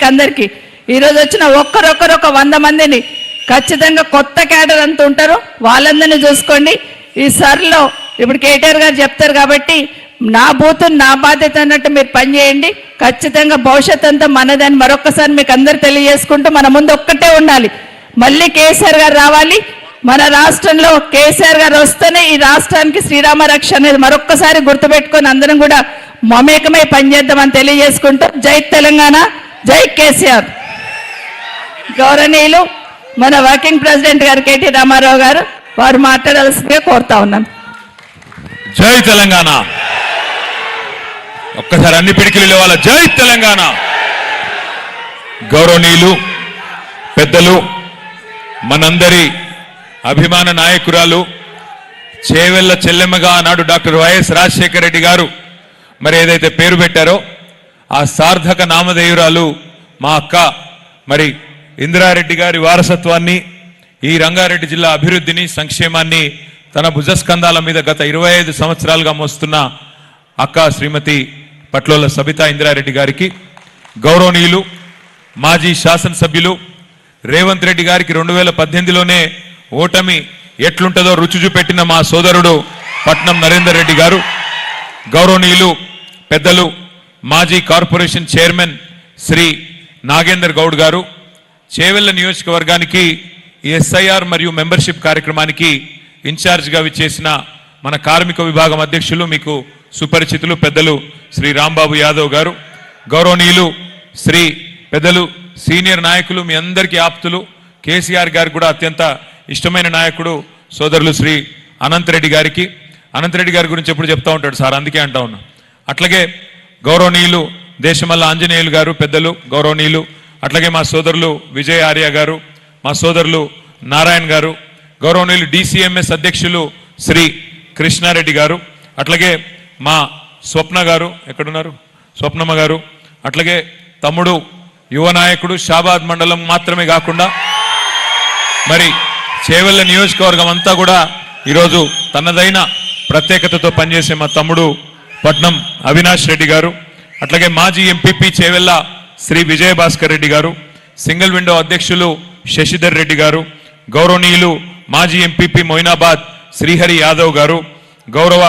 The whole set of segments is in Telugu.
మీకు అందరికీ ఈరోజు వచ్చిన ఒక్కరొక్కరు ఒక 100 మందిని ఖచ్చితంగా కొత్త క్యాడర్ అంతా ఉంటారు, వాళ్ళందరినీ చూసుకోండి. ఈ సర్లో ఇప్పుడు కేటీఆర్ గారు చెప్తారు కాబట్టి నా బూతు నా బాధ్యత అన్నట్టు మీరు పనిచేయండి. ఖచ్చితంగా భవిష్యత్ అంతా మనదని మరొక్కసారి మీకు అందరు తెలియజేసుకుంటూ మన ముందు ఒక్కటే ఉండాలి, మళ్ళీ కేసీఆర్ గారు రావాలి. మన రాష్ట్రంలో కేసీఆర్ గారు వస్తేనే ఈ రాష్ట్రానికి శ్రీరామ రక్ష అనేది మరొక్కసారి గుర్తుపెట్టుకొని అందరం కూడా మమేకమై పనిచేద్దామని తెలియజేసుకుంటూ జై తెలంగాణ, జై కేసీఆర్. గౌరవనీయులు మన వర్కింగ్ ప్రెసిడెంట్ గారు కేటీ రామారావు గారు వారు మాట్లాడాల్సిందిగా కోరుతా ఉన్నాను. జై తెలంగాణ. ఒక్కసారి అన్ని పిడికిలు లేవాల. జై తెలంగాణ. గౌరవనీయులు పెద్దలు, మనందరి అభిమాన నాయకురాలు, చేవెళ్ల చెల్లెమ్మగా ఆనాడు డాక్టర్ వైఎస్ రాజశేఖర రెడ్డి గారు మరి ఏదైతే పేరు పెట్టారో ఆ సార్థక నామధేయురాలు మా అక్క మరి ఇందిరారెడ్డి గారి వారసత్వాన్ని, ఈ రంగారెడ్డి జిల్లా అభివృద్ధిని, సంక్షేమాన్ని తన భుజస్కంధాల మీద గత 25 సంవత్సరాలుగా మోస్తున్న అక్క శ్రీమతి పట్లోల సబితా ఇందిరారెడ్డి గారికి, గౌరవనీయులు మాజీ శాసనసభ్యులు రేవంత్ రెడ్డి గారికి 2018లోనే ఓటమి ఎట్లుంటుందో రుచి చూపెట్టిన మా సోదరుడు పట్నం నరేందర్ రెడ్డి గారు, గౌరవనీయులు పెద్దలు మాజీ కార్పొరేషన్ చైర్మన్ శ్రీ నాగేందర్ గౌడ్ గారు, చేవెళ్ల నియోజకవర్గానికి ఎస్ఐఆర్ మరియు మెంబర్షిప్ కార్యక్రమానికి ఇన్ఛార్జిగా విచ్చేసిన మన కార్మిక విభాగం అధ్యక్షులు మీకు సుపరిచితులు పెద్దలు శ్రీ రాంబాబు యాదవ్ గారు, గౌరవనీయులు శ్రీ పెద్దలు సీనియర్ నాయకులు మీ అందరికీ ఆప్తులు కేసీఆర్ గారు కూడా అత్యంత ఇష్టమైన నాయకుడు సోదరులు శ్రీ అనంతరెడ్డి గారికి, అనంతరెడ్డి గారి గురించి ఎప్పుడు చెప్తా ఉంటాడు సార్, అందుకే అంటా ఉన్నా. అట్లాగే గౌరవనీయులు దేశమల్ల ఆంజనేయులు గారు పెద్దలు గౌరవనీయులు, అట్లాగే మా సోదరులు విజయ్ ఆర్య గారు, మా సోదరులు నారాయణ గారు, గౌరవనీయులు డిసిఎంఎస్ అధ్యక్షులు శ్రీ కృష్ణారెడ్డి గారు, అట్లాగే మా స్వప్న గారు ఎక్కడున్నారు స్వప్నమ్మ గారు, అట్లాగే తమ్ముడు యువ నాయకుడు షాబాద్ మండలం మాత్రమే కాకుండా మరి చేవెళ్ల నియోజకవర్గం అంతా కూడా ఈరోజు తనదైన ప్రత్యేకతతో పనిచేసే మా తమ్ముడు పట్నం అవినాష్ రెడ్డి గారు, అట్లాగే మాజీ ఎంపీపీ చేవెళ్ల శ్రీ విజయభాస్కర్ రెడ్డి గారు, సింగిల్ విండో అధ్యక్షులు శశిధర్ రెడ్డి గారు, గౌరవనీయులు మాజీ ఎంపీపీ మొయినాబాద్ శ్రీహరి యాదవ్ గారు, గౌరవ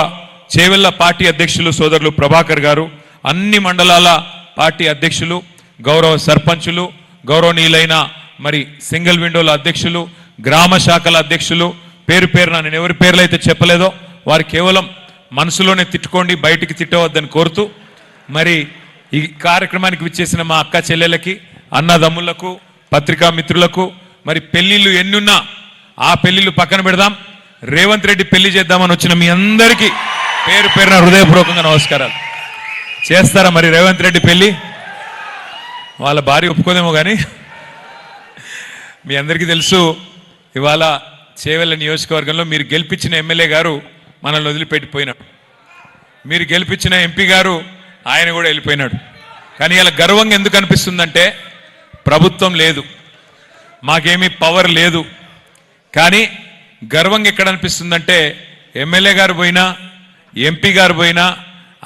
చేవెళ్ల పార్టీ అధ్యక్షులు సోదరులు ప్రభాకర్ గారు, అన్ని మండలాల పార్టీ అధ్యక్షులు, గౌరవ సర్పంచులు, గౌరవనీయులైన మరి సింగిల్ విండోల అధ్యక్షులు, గ్రామ శాఖల అధ్యక్షులు, పేరు పేరున నేను ఎవరి పేర్లు అయితే చెప్పలేదో వారు కేవలం మనసులోనే తిట్టుకోండి, బయటికి తిట్టవద్దని కోరుతూ మరి ఈ కార్యక్రమానికి విచ్చేసిన మా అక్క చెల్లెలకి, అన్నదమ్ములకు, పత్రికా మిత్రులకు, మరి పెళ్లిళ్ళు ఎన్నున్నా ఆ పెళ్లిళ్ళు పక్కన పెడదాం, రేవంత్ రెడ్డి పెళ్లి చేద్దామని వచ్చిన మీ అందరికీ పేరు పేరున హృదయపూర్వకంగా నమస్కారాలు. చేస్తారా మరి రేవంత్ రెడ్డి పెళ్లి? వాళ్ళ భార్య ఒప్పుకోదేమో కానీ మీ అందరికీ తెలుసు ఇవాళ చేవెళ్ల నియోజకవర్గంలో మీరు గెలిపించిన ఎమ్మెల్యే గారు మనల్ని వదిలిపెట్టిపోయినాడు, మీరు గెలిపించిన ఎంపీ గారు ఆయన కూడా వెళ్ళిపోయినాడు. కానీ ఇలా గర్వంగా ఎందుకు అనిపిస్తుందంటే ప్రభుత్వం లేదు, మాకేమీ పవర్ లేదు, కానీ గర్వంగా ఎక్కడ అనిపిస్తుందంటే ఎమ్మెల్యే గారు పోయినా, ఎంపీ గారు పోయినా,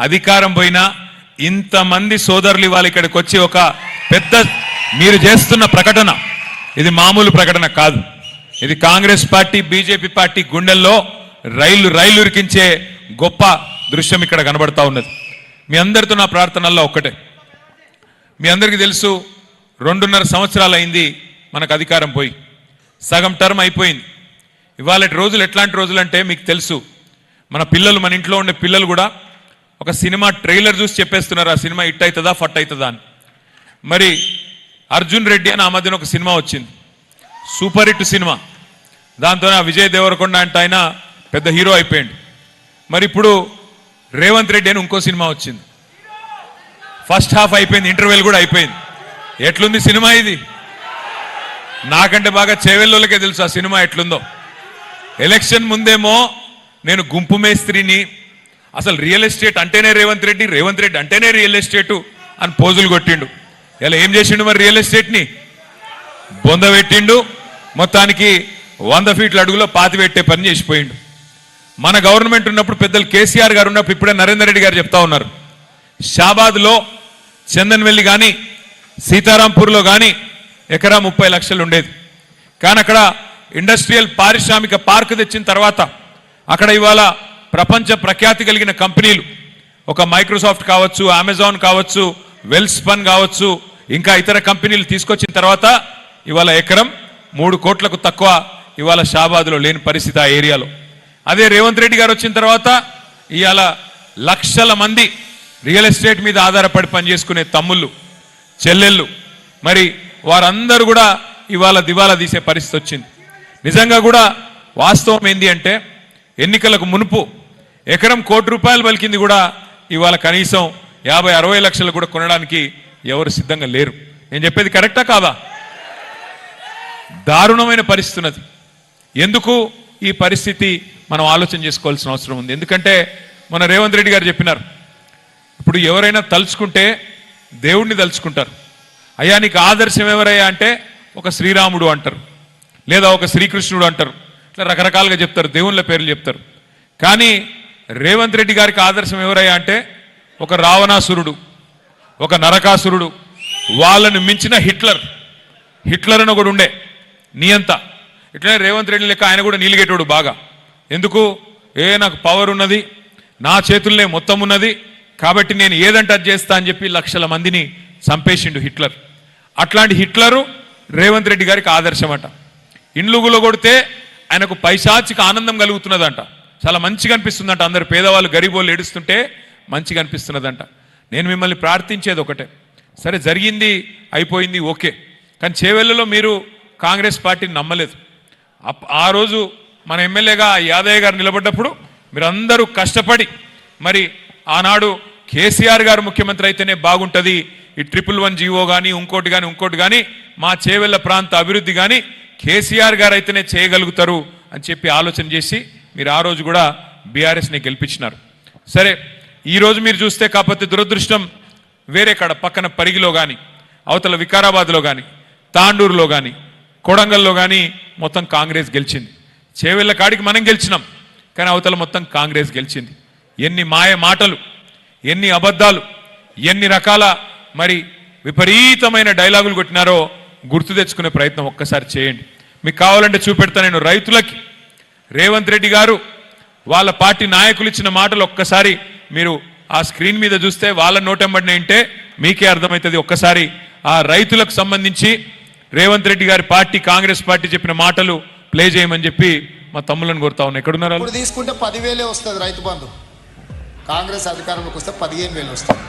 అధికారం పోయినా ఇంతమంది సోదరులు ఇవాళ ఇక్కడికి వచ్చి ఒక పెద్ద మీరు చేస్తున్న ప్రకటన ఇది మామూలు ప్రకటన కాదు, ఇది కాంగ్రెస్ పార్టీ బీజేపీ పార్టీ గుండెల్లో రైలు ఉరికించే గొప్ప దృశ్యం ఇక్కడ కనబడతా ఉన్నది. మీ అందరితో నా ప్రార్థనల్లో ఒక్కటే, మీ అందరికీ తెలుసు 2.5 సంవత్సరాలు అయింది మనకు అధికారం పోయి, సగం టర్మ్ అయిపోయింది. ఇవాళ రోజులు ఎట్లాంటి రోజులు అంటే మీకు తెలుసు, మన పిల్లలు మన ఇంట్లో ఉండే పిల్లలు కూడా ఒక సినిమా ట్రైలర్ చూసి చెప్పేస్తున్నారు ఆ సినిమా హిట్ అవుతుందా ఫట్ అవుతుందా అని. మరి అర్జున్ రెడ్డి అని ఆ మధ్యన ఒక సినిమా వచ్చింది, సూపర్ హిట్ సినిమా, దాంతో విజయ్ దేవరకొండ అంటే ఆయన పెద్ద హీరో అయిపోయింది. మరి ఇప్పుడు రేవంత్ రెడ్డి అని ఇంకో సినిమా వచ్చింది, ఫస్ట్ హాఫ్ అయిపోయింది, ఇంటర్వెల్ కూడా అయిపోయింది. ఎట్లుంది సినిమా ఇది? నాకంటే బాగా చేవెళ్ళోళ్ళకే తెలుసు ఆ సినిమా ఎట్లుందో. ఎలక్షన్ ముందేమో నేను గుంపు మేస్త్రిని, అసలు రియల్ ఎస్టేట్ అంటేనే రేవంత్ రెడ్డి, రేవంత్ రెడ్డి అంటేనే రియల్ ఎస్టేటు అని పోజులు కొట్టిండు. ఇలా ఏం చేసిండు మరి రియల్ ఎస్టేట్ని? బొంద పెట్టిండు, మొత్తానికి 100 ఫీట్ల అడుగులో పాతి పెట్టే పని చేసిపోయిండు. మన గవర్నమెంట్ ఉన్నప్పుడు పెద్దలు కేసీఆర్ గారు ఉన్నప్పుడు ఇప్పుడే నరేందర్ రెడ్డి గారు చెప్తా ఉన్నారు, షాబాద్లో చందన్వెల్లి కానీ సీతారాంపూర్లో కానీ ఎకరా 30 లక్షలు ఉండేది. కానీ అక్కడ ఇండస్ట్రియల్ పారిశ్రామిక పార్క్ తెచ్చిన తర్వాత అక్కడ ఇవాళ ప్రపంచ ప్రఖ్యాతి కలిగిన కంపెనీలు, ఒక మైక్రోసాఫ్ట్ కావచ్చు, అమెజాన్ కావచ్చు, వెల్స్పన్ కావచ్చు, ఇంకా ఇతర కంపెనీలు తీసుకొచ్చిన తర్వాత ఇవాళ ఎకరం 3 కోట్లకు తక్కువ ఇవాళ షాబాద్లో లేని పరిస్థితి ఆ ఏరియాలో. అదే రేవంత్ రెడ్డి గారు వచ్చిన తర్వాత ఇవాళ లక్షల మంది రియల్ ఎస్టేట్ మీద ఆధారపడి పనిచేసుకునే తమ్ముళ్ళు, చెల్లెళ్ళు, మరి వారందరూ కూడా ఇవాళ దివాలా తీసే పరిస్థితి వచ్చింది. నిజంగా కూడా వాస్తవం ఏంది అంటే ఎన్నికలకు మునుపు ఎకరం ₹1 కోటి పలికింది కూడా ఇవాళ కనీసం 50-60 లక్షలు కూడా కొనడానికి ఎవరు సిద్ధంగా లేరు. నేను చెప్పేది కరెక్టా కాదా? దారుణమైన పరిస్థితి ఉన్నది. ఎందుకు ఈ పరిస్థితి మనం ఆలోచన చేసుకోవాల్సిన అవసరం ఉంది. ఎందుకంటే మన రేవంత్ రెడ్డి గారు చెప్పినారు, ఇప్పుడు ఎవరైనా తలుచుకుంటే దేవుణ్ణి తలుచుకుంటారు. అయ్యా నీకు ఆదర్శం ఎవరయ్యా అంటే ఒక శ్రీరాముడు అంటారు, లేదా ఒక శ్రీకృష్ణుడు అంటారు, ఇట్లా రకరకాలుగా చెప్తారు, దేవుళ్ళ పేర్లు చెప్తారు. కానీ రేవంత్ రెడ్డి గారికి ఆదర్శం ఎవరయ్యా అంటే ఒక రావణాసురుడు, ఒక నరకాసురుడు, వాళ్ళను మించిన హిట్లర్ అని ఒకడు ఉండే నియంత. ఇట్లనే రేవంత్ రెడ్డి లెక్క ఆయన కూడా నీలిగేటోడు బాగా. ఎందుకు? నాకు పవర్ ఉన్నది, నా చేతుల్లోనే మొత్తం ఉన్నది, కాబట్టి నేను ఏదంటే అది చేస్తా అని చెప్పి లక్షల మందిని చంపేసిండు హిట్లర్. అట్లాంటి హిట్లరు రేవంత్ రెడ్డి గారికి ఆదర్శం అంట. ఇండ్లుగులో కొడితే ఆయనకు పైశాచిక ఆనందం కలుగుతున్నదంట, చాలా మంచిగా అనిపిస్తుందంట. అందరు పేదవాళ్ళు గరీబోళ్ళు ఏడుస్తుంటే మంచిగా అనిపిస్తున్నదంట. నేను మిమ్మల్ని ప్రార్థించేది ఒకటే, సరే జరిగింది అయిపోయింది ఓకే, కానీ చేవెళ్ళలో మీరు కాంగ్రెస్ పార్టీని నమ్మలేదు. ఆ రోజు మన ఎమ్మెల్యేగా యాదయ్య గారు నిలబడ్డప్పుడు మీరందరూ కష్టపడి మరి ఆనాడు కేసీఆర్ గారు ముఖ్యమంత్రి అయితేనే బాగుంటుంది, ఈ 111 జీవో కానీ ఇంకోటి కానీ మా చేవెళ్ళ ప్రాంత అభివృద్ధి కానీ కేసీఆర్ గారు అయితేనే చేయగలుగుతారు అని చెప్పి ఆలోచన చేసి మీరు ఆ రోజు కూడా బీఆర్ఎస్ని గెలిపించినారు. సరే ఈరోజు మీరు చూస్తే కాకపోతే దురదృష్టం వేరే కాడ పక్కన పరిగిలో కానీ, అవతల వికారాబాద్లో కానీ, తాండూరులో కానీ, కొడంగల్లో కానీ మొత్తం కాంగ్రెస్ గెలిచింది. చేవెళ్ళ కాడికి మనం గెలిచినాం, కానీ అవతల మొత్తం కాంగ్రెస్ గెలిచింది. ఎన్ని మాయ మాటలు, ఎన్ని అబద్ధాలు, ఎన్ని రకాల మరి విపరీతమైన డైలాగులు కొట్టినారో గుర్తు తెచ్చుకునే ప్రయత్నం ఒక్కసారి చేయండి. మీకు కావాలంటే చూపెడతా నేను. రైతులకి రేవంత్ రెడ్డి గారు వాళ్ళ పార్టీ నాయకులు ఇచ్చిన మాటలు ఒక్కసారి మీరు ఆ స్క్రీన్ మీద చూస్తే వాళ్ళ నోటెంబడిన ఏంటే మీకే అర్థమవుతుంది. ఒక్కసారి ఆ రైతులకు సంబంధించి రేవంత్ రెడ్డి గారి పార్టీ కాంగ్రెస్ పార్టీ చెప్పిన మాటలు ప్లే చేయమని చెప్పి మా తమ్ములను కోరుతా ఉన్నా. ఎక్కడున్నారు? ఇప్పుడు తీసుకుంటే 10,000 వస్తుంది రైతు బంధు. కాంగ్రెస్ అధికారంలోకి వస్తే 15,000 వస్తుంది.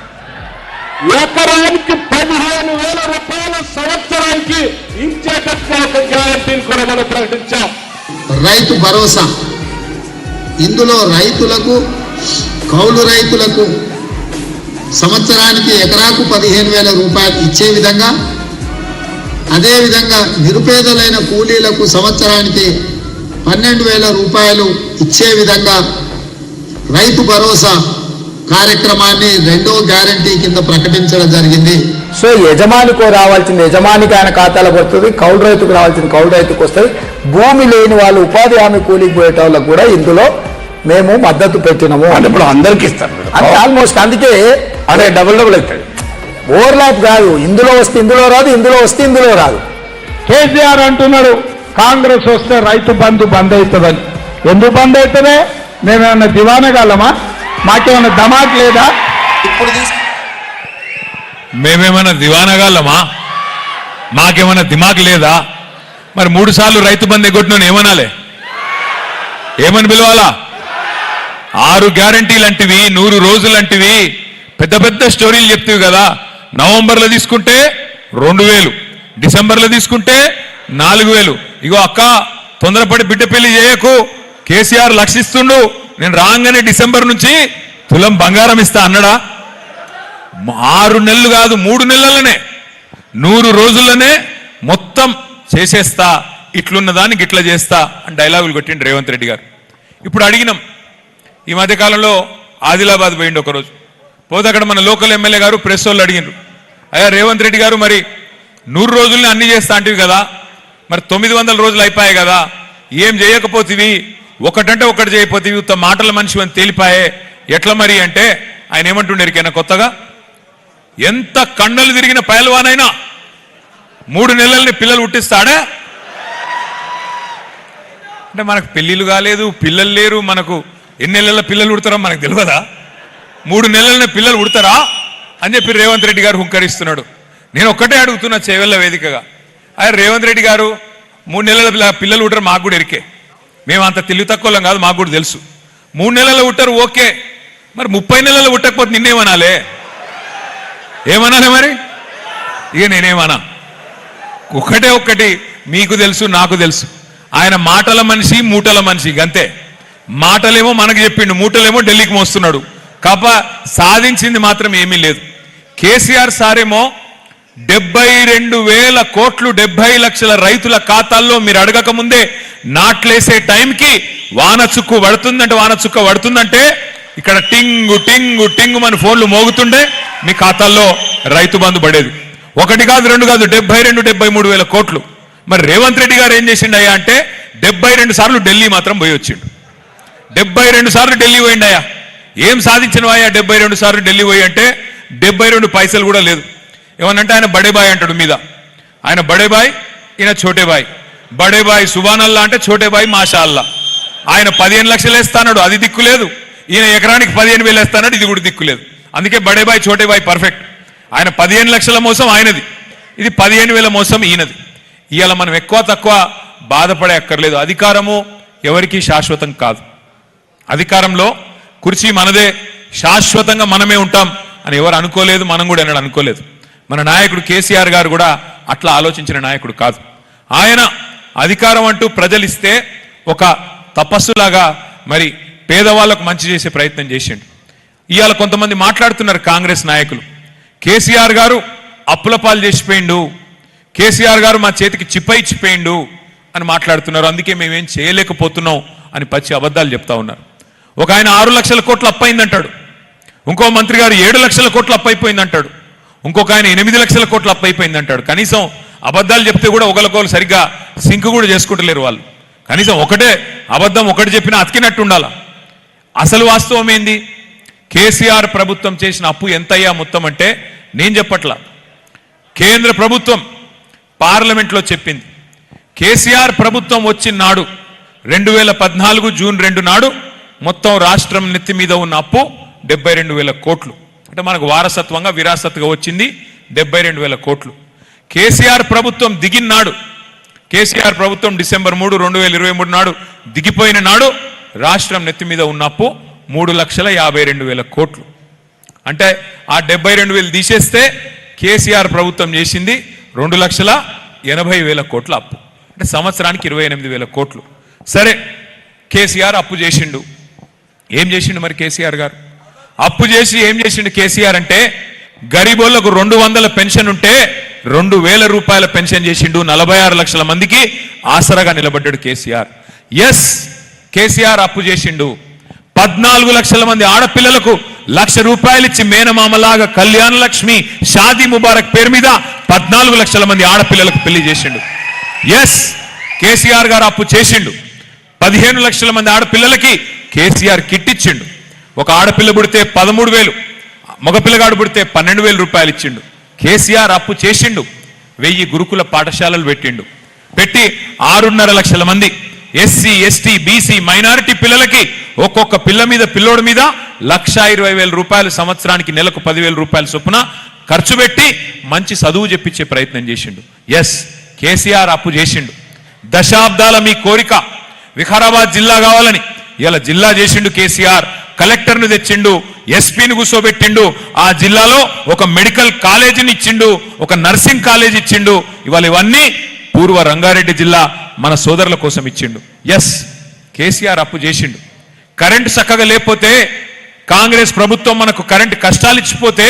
ఎకరానికి 15,000 రూపాయలు సంవత్సరానికి ఇచ్చేటట్టు ఒక గ్యారంటీని కూడా మనం ప్రకటించాం. రైతు భరోసా, ఇందులో రైతులకు, కౌలు రైతులకు సంవత్సరానికి ఎకరాకు 15,000 రూపాయలు ఇచ్చే విధంగా, అదేవిధంగా నిరుపేదలైన కూలీలకు సంవత్సరానికి 12,000 రూపాయలు ఇచ్చే విధంగా రైతు భరోసా కార్యక్రమాన్ని 2వ గ్యారంటీ కింద ప్రకటించడం జరిగింది. సో యజమానికో రావాల్సింది యజమానికి ఆయన ఖాతాలకు వస్తుంది, కౌలు రైతుకు రావాల్సింది కౌలు రైతుకు వస్తుంది. భూమి లేని వాళ్ళు ఉపాధి హామీ కూలికి పోయేటోళ్ళకు కూడా ఇందులో మేము మద్దతు పెట్టినాము. అంటే ఇప్పుడు అందరికి ఇస్తారు అంటే ఆల్మోస్ట్, అందుకే అదే డబుల్ అవుతుంది. ఓవర్లాప్ కాదు, ఇందులో వస్తే ఇందులో రాదు, ఇందులో వస్తే ఇందులో రాదు. కేసీఆర్ అంటున్నాడు కాంగ్రెస్ వస్తే రైతు బంధు బంద్ అవుతుందని. ఎందుకు బంద్ అవుతుందే? మేమేమన్నా దివానగాలమా? మాకేమన్నా ధమాక్ లేదా? ఇప్పుడు మేమేమన్నా దివానగాళ్ళమా? మాకేమన్నా దిమాక్ లేదా? మరి 3 సార్లు రైతు బంధు ఎగ్గొట్టిన ఏమనాలే? ఏమని పిలవాలా? 6 గ్యారంటీలు అంటివి, 100 రోజులు అంటివి, పెద్ద పెద్ద స్టోరీలు చెప్తివి కదా. నవంబర్లో తీసుకుంటే 2,000, డిసెంబర్లో తీసుకుంటే 4,000. ఇగో అక్క తొందరపడి బిడ్డ పెళ్లి చేయకు, కేసీఆర్ లక్షిస్తుండు, నేను రాగానే డిసెంబర్ నుంచి తులం బంగారం ఇస్తా అన్నడా? 6 నెలలు కాదు, 3 నెలలనే, 100 రోజుల్లోనే మొత్తం చేసేస్తా, ఇట్లున్న దానికి ఇట్లా చేస్తా అని డైలాగులు కొట్టిండు రేవంత్ రెడ్డి గారు. ఇప్పుడు అడిగినాం, ఈ మధ్యకాలంలో ఆదిలాబాద్ పోయిండు ఒకరోజు. పోతే అక్కడ మన లోకల్ ఎమ్మెల్యే గారు ప్రెస్ వాళ్ళు అడిగినారు, అయ్యా రేవంత్ రెడ్డి గారు మరి 100 రోజుల్ని అన్ని చేస్తా అంటివి కదా, మరి 900 రోజులు అయిపోయాయి కదా, ఏం చేయకపోతివి, ఒకటంటే ఒకటి చేయకపోతే మాటల మనిషి అని తేలిపాయే, ఎట్లా మరి అంటే ఆయన ఏమంటుండే ఎరికైనా కొత్తగా ఎంత కండలు తిరిగిన పైల్వానైనా 3 నెలల్ని పిల్లలు పుట్టిస్తాడా? అంటే మనకు పెళ్లిళ్ళు కాలేదు, పిల్లలు లేరు, మనకు ఎన్ని నెలల పిల్లలు పుడతారో మనకు తెలియదా? 3 నెలలనే పిల్లలు పుడతారా అని చెప్పి రేవంత్ రెడ్డి గారు హుంకరిస్తున్నాడు. నేను ఒక్కటే అడుగుతున్నా చేవెళ్ళ వేదికగా, అయ్యా రేవంత్ రెడ్డి గారు 3 నెలల పిల్లలు పుట్టరు, మాకు కూడా ఎరికే, మేము అంత తెలివి తక్కువలం కాదు, మాకు కూడా తెలుసు. 3 నెలలు పుట్టారు ఓకే, మరి 30 నెలలు పుట్టకపోతే నిన్నేమనాలే? ఏమనాలి మరి? ఇక నేనేమనా, ఒక్కటి మీకు తెలుసు నాకు తెలుసు, ఆయన మాటల మనిషి మూటల మనిషి గంతే. మాటలేమో మనకు చెప్పిండు, మూటలేమో ఢిల్లీకి మోస్తున్నాడు. కాప సాధించింది మాత్రం ఏమీ లేదు. కేసీఆర్ సారేమో 72,000 కోట్లు 70 లక్షల రైతుల ఖాతాల్లో మీరు అడగక ముందే నాట్లేసే టైంకి వాన చుక్కు పడుతుందంటే ఇక్కడ టింగు టింగు టింగు మన ఫోన్లు మోగుతుండే మీ ఖాతాల్లో రైతు బంధు పడేది. 1 కాదు 2 కాదు 73,000 కోట్లు. మరి రేవంత్ రెడ్డి గారు ఏం చేసిండయ్యా అంటే 72 సార్లు ఢిల్లీ మాత్రం పోయి వచ్చిండు. 72 సార్లు ఢిల్లీ పోయిండయ్యా. ఏం సాధించినవాయా 72 సార్లు ఢిల్లీ పోయి అంటే? 72 పైసలు కూడా లేదు. ఏమనంటే ఆయన బడేబాయ్ అంటాడు మీద, ఆయన బడేబాయ్, ఈయన చోటేబాయ్. బడేబాయ్ సుబానల్లా అంటే చోటేబాయ్ మాషా అల్లా. ఆయన 15 లక్షలు వేస్తాడు, అది దిక్కు లేదు. ఈయన ఎకరానికి 15,000 వేస్తాడు, ఇది కూడా దిక్కు లేదు. అందుకే బడేబాయ్ చోటేబాయ్ పర్ఫెక్ట్. ఆయన 15 లక్షల మోసం ఆయనది, ఇది 15,000 మోసం ఈయనది. ఇవాళ మనం ఎక్కువ తక్కువ బాధపడే అక్కర్లేదు. అధికారము ఎవరికి శాశ్వతం కాదు. అధికారంలో కుర్చీ మనదే, శాశ్వతంగా మనమే ఉంటాం అని ఎవరు అనుకోలేదు, మనం కూడా ఎన్నడూ అనుకోలేదు. మన నాయకుడు కేసీఆర్ గారు కూడా అట్లా ఆలోచించిన నాయకుడు కాదు. ఆయన అధికారం అంటూ ప్రజలు ఇస్తే ఒక తపస్సులాగా మరి పేదవాళ్లకు మంచి చేసే ప్రయత్నం చేసిండు. ఇవాళ కొంతమంది మాట్లాడుతున్నారు కాంగ్రెస్ నాయకులు, కేసీఆర్ గారు అప్పుల పాలు చేసిపోయిండు, కేసీఆర్ గారు మా చేతికి చిప్ప ఇచ్చిపోయిండు అని మాట్లాడుతున్నారు. అందుకే మేమేం చేయలేకపోతున్నాం అని పచ్చి అబద్ధాలు చెప్తా ఉన్నారు. ఒక ఆయన 6 లక్షల కోట్లు అప్పయిందంటాడు, ఇంకో మంత్రి గారు 7 లక్షల కోట్లు అప్పైపోయిందంటాడు, ఇంకొక ఆయన 8 లక్షల కోట్లు అప్పైపోయిందంటాడు. కనీసం అబద్ధాలు చెప్తే కూడా ఒకరికొకరు సరిగ్గా సింక్ కూడా చేసుకుంటలేరు వాళ్ళు. కనీసం ఒకటే అబద్ధం ఒకటి చెప్పినా అతికినట్టు ఉండాలా. అసలు వాస్తవం ఏంది? కేసీఆర్ ప్రభుత్వం చేసిన అప్పు ఎంతయ్యా మొత్తం అంటే నేను చెప్పట్లా, కేంద్ర ప్రభుత్వం పార్లమెంట్లో చెప్పింది. కేసీఆర్ ప్రభుత్వం వచ్చిన నాడు 2014 జూన్ 2 నాడు మొత్తం రాష్ట్రం నెత్తి మీద ఉన్న అప్పు 72,000 కోట్లు. అంటే మనకు వారసత్వంగా విరాసత్గా వచ్చింది 72,000 కోట్లు. కేసీఆర్ ప్రభుత్వం దిగినాడు, కేసీఆర్ ప్రభుత్వం డిసెంబర్ 3, 2023 నాడు దిగిపోయిన నాడు రాష్ట్రం నెత్తి మీద ఉన్న అప్పు 3,52,000 కోట్లు. అంటే ఆ 72,000 తీసేస్తే కేసీఆర్ ప్రభుత్వం చేసింది 2,80,000 కోట్ల అప్పు. అంటే సంవత్సరానికి 28,000 కోట్లు. సరే, కేసీఆర్ అప్పు చేసిండు. ఏం చేసిండు మరి కేసీఆర్ గారు? అప్పు చేసి ఏం చేసిండు కేసీఆర్ అంటే, గరీబోళ్లకు 200 పెన్షన్ ఉంటే 2,000 రూపాయల పెన్షన్ చేసిండు. 46 లక్షల మందికి ఆసరాగా నిలబడ్డాడు కేసీఆర్. ఎస్, కేసీఆర్ అప్పు చేసిండు. 14 లక్షల మంది ఆడపిల్లలకు 1,00,000 రూపాయలు ఇచ్చి మేనమామలాగా కళ్యాణ లక్ష్మి షాదీ ముబారక్ పేరు మీద 14 లక్షల మంది ఆడపిల్లలకు పెళ్లి చేసిండు. ఎస్, కేసీఆర్ గారు అప్పు చేసిండు. 15 లక్షల మంది ఆడపిల్లలకి కేసీఆర్ కిట్ ఇచ్చిండు. ఒక ఆడపిల్ల పుడితే 13,000, మగపిల్లగాడు పుడితే 12,000 రూపాయలు ఇచ్చిండు. కేసీఆర్ అప్పు చేసిండు. 1000 గురుకుల పాఠశాలలు పెట్టి 6.5 లక్షల మంది ఎస్సీ, ఎస్టీ, బీసీ, మైనారిటీ పిల్లలకి ఒక్కొక్క పిల్లోడి మీద 1,20,000 రూపాయలు సంవత్సరానికి, నెలకు 10,000 రూపాయల చొప్పున ఖర్చు పెట్టి మంచి చదువు చెప్పించే ప్రయత్నం చేసిండు. ఎస్, కేసీఆర్ అప్పు చేసిండు. దశాబ్దాల మీ కోరిక వికారాబాద్ జిల్లా కావాలని ఇలా జిల్లా చేసిండు కేసీఆర్. కలెక్టర్ను తెచ్చిండు, ఎస్పీని కూర్చోబెట్టిండు, ఆ జిల్లాలో ఒక మెడికల్ కాలేజీని ఇచ్చిండు, ఒక నర్సింగ్ కాలేజ్ ఇచ్చిండు. ఇవాళ ఇవన్నీ పూర్వ రంగారెడ్డి జిల్లా మన సోదరుల కోసం ఇచ్చిండు. ఎస్, కేసీఆర్ అప్పు చేసిండు. కరెంటు చక్కగా లేకపోతే, కాంగ్రెస్ ప్రభుత్వం మనకు కరెంటు కష్టాలు ఇచ్చిపోతే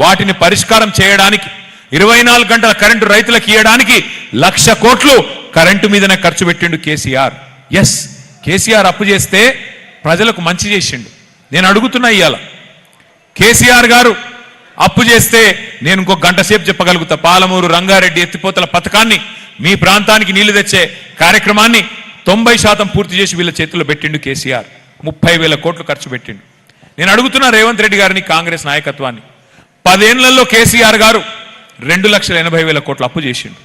వాటిని పరిష్కారం చేయడానికి 24 గంటల కరెంటు రైతులకు ఇవ్వడానికి 1,00,000 కోట్లు కరెంటు మీదనే ఖర్చు పెట్టిండు కేసీఆర్. ఎస్, కేసీఆర్ అప్పు చేస్తే ప్రజలకు మంచి చేసిండు. నేను అడుగుతున్నా, ఇవాళ కేసీఆర్ గారు అప్పు చేస్తే నేను ఇంకో గంట సేపు చెప్పగలుగుతా. పాలమూరు రంగారెడ్డి ఎత్తిపోతల పథకాన్ని, మీ ప్రాంతానికి నీళ్లు తెచ్చే కార్యక్రమాన్ని 90% పూర్తి చేసి వీళ్ళ చేతుల్లో పెట్టిండు కేసీఆర్. 30,000 కోట్లు ఖర్చు పెట్టిండు. నేను అడుగుతున్నా రేవంత్ రెడ్డి గారిని, కాంగ్రెస్ నాయకత్వాన్ని, 10 ఏళ్లలో కేసీఆర్ గారు 2,80,000 కోట్ల అప్పు చేసిండు.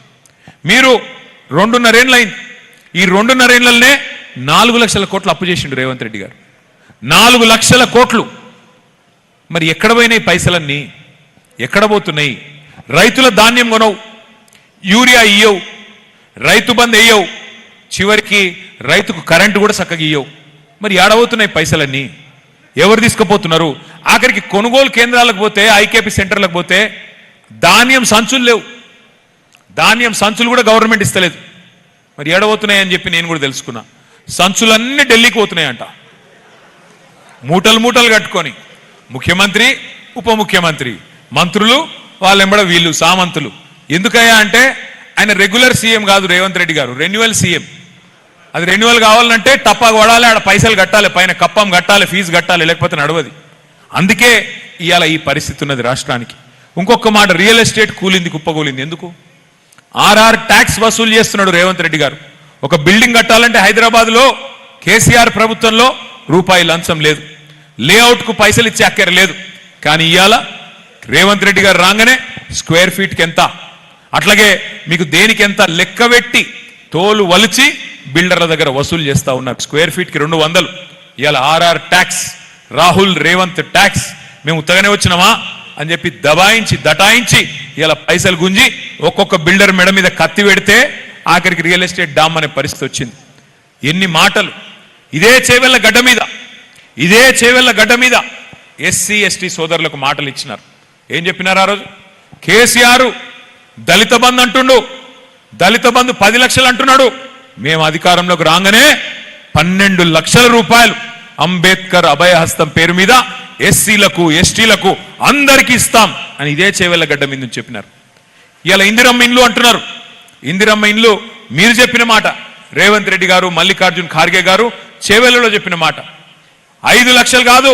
మీరు 2.5 ఏళ్ళు అయింది. ఈ 2.5 ఏళ్లనే 4 లక్షల కోట్ల అప్పు చేసిండు రేవంత్ రెడ్డి గారు. 4 లక్షల కోట్లు. మరి ఎక్కడ పోయినాయి పైసలన్నీ? ఎక్కడ పోతున్నాయి? రైతుల ధాన్యం కొనవు, యూరియా ఇయ్యవు, రైతు బంద్ వేయవు, చివరికి రైతుకు కరెంటు కూడా చక్కగా ఇయ్యవు. మరి ఏడబోతున్నాయి పైసలన్నీ? ఎవరు తీసుకుపోతున్నారు? ఆఖరికి కొనుగోలు కేంద్రాలకు పోతే, ఐకేపీ సెంటర్లకు పోతే ధాన్యం సంచులు లేవు. ధాన్యం సంచులు కూడా గవర్నమెంట్ ఇస్తలేదు. మరి ఏడబోతున్నాయి అని చెప్పి నేను కూడా తెలుసుకున్నా. సంచులన్నీ ఢిల్లీకి పోతున్నాయంట, మూటలు మూటలు కట్టుకొని. ముఖ్యమంత్రి, ఉప ముఖ్యమంత్రి, మంత్రులు, వాళ్ళెంబడ వీళ్ళు సామంతులు. ఎందుకయ్యా అంటే ఆయన రెగ్యులర్ సీఎం కాదు రేవంత్ రెడ్డి గారు, రెన్యువల్ సీఎం. అది రెన్యువల్ కావాలంటే టప్పా కొడాలి, ఆడ పైసలు కట్టాలి, పైన కప్పం కట్టాలి, ఫీజు కట్టాలి, లేకపోతే నడవది. అందుకే ఇవాళ ఈ పరిస్థితి ఉన్నది రాష్ట్రానికి. ఇంకొక మాట, రియల్ ఎస్టేట్ కూలింది, కుప్పకూలింది. ఎందుకు? ఆర్ఆర్ ట్యాక్స్ వసూలు చేస్తున్నాడు రేవంత్ రెడ్డి గారు. ఒక బిల్డింగ్ కట్టాలంటే హైదరాబాద్లో కేసీఆర్ ప్రభుత్వంలో రూపాయి లంచం లేదు, లేఅవుట్కు పైసలు ఇచ్చే అక్కర లేదు. కానీ ఇవాళ రేవంత్ రెడ్డి గారు రాగానే స్క్వేర్ ఫీట్కి ఎంత, అట్లాగే మీకు దేనికి ఎంత లెక్క పెట్టి తోలు వలిచి బిల్డర్ల దగ్గర వసూలు చేస్తా ఉన్నారు. స్క్వేర్ ఫీట్కి 200. ఇవాళ RR tax, Rahul Revanth tax. మేము ఉత్తగానే వచ్చినామా అని చెప్పి దబాయించి దటాయించి ఇలా పైసలు గుంజి ఒక్కొక్క బిల్డర్ మెడ మీద కత్తి పెడితే ఆఖరికి రియల్ ఎస్టేట్ డామ్ అనే పరిస్థితి వచ్చింది. ఎన్ని మాటలు! ఇదే చేవెళ్ళ గడ్డ మీద ఎస్సీ ఎస్టీ సోదరులకు మాటలు ఇచ్చినారు. ఏం చెప్పినారు ఆ రోజు? కేసీఆర్ దళిత బంధు అంటుండు, దళిత బంధు 10 లక్షలు అంటున్నాడు. మేము అధికారంలోకి రాగానే 12 లక్షల రూపాయలు అంబేద్కర్ అభయహస్తం పేరు మీద ఎస్సీలకు ఎస్టీలకు అందరికీ ఇస్తాం అని ఇదే చేవెళ్ళ గడ్డ మీద నుంచి చెప్పినారు. ఇలా ఇందిరమ్మ ఇండ్లు అంటున్నారు. ఇందిరమ్మ ఇండ్లు మీరు చెప్పిన మాట, రేవంత్ రెడ్డి గారు, మల్లికార్జున్ ఖార్గే గారు చేవెళ్ళలో చెప్పిన మాట. 5 లక్షలు కాదు,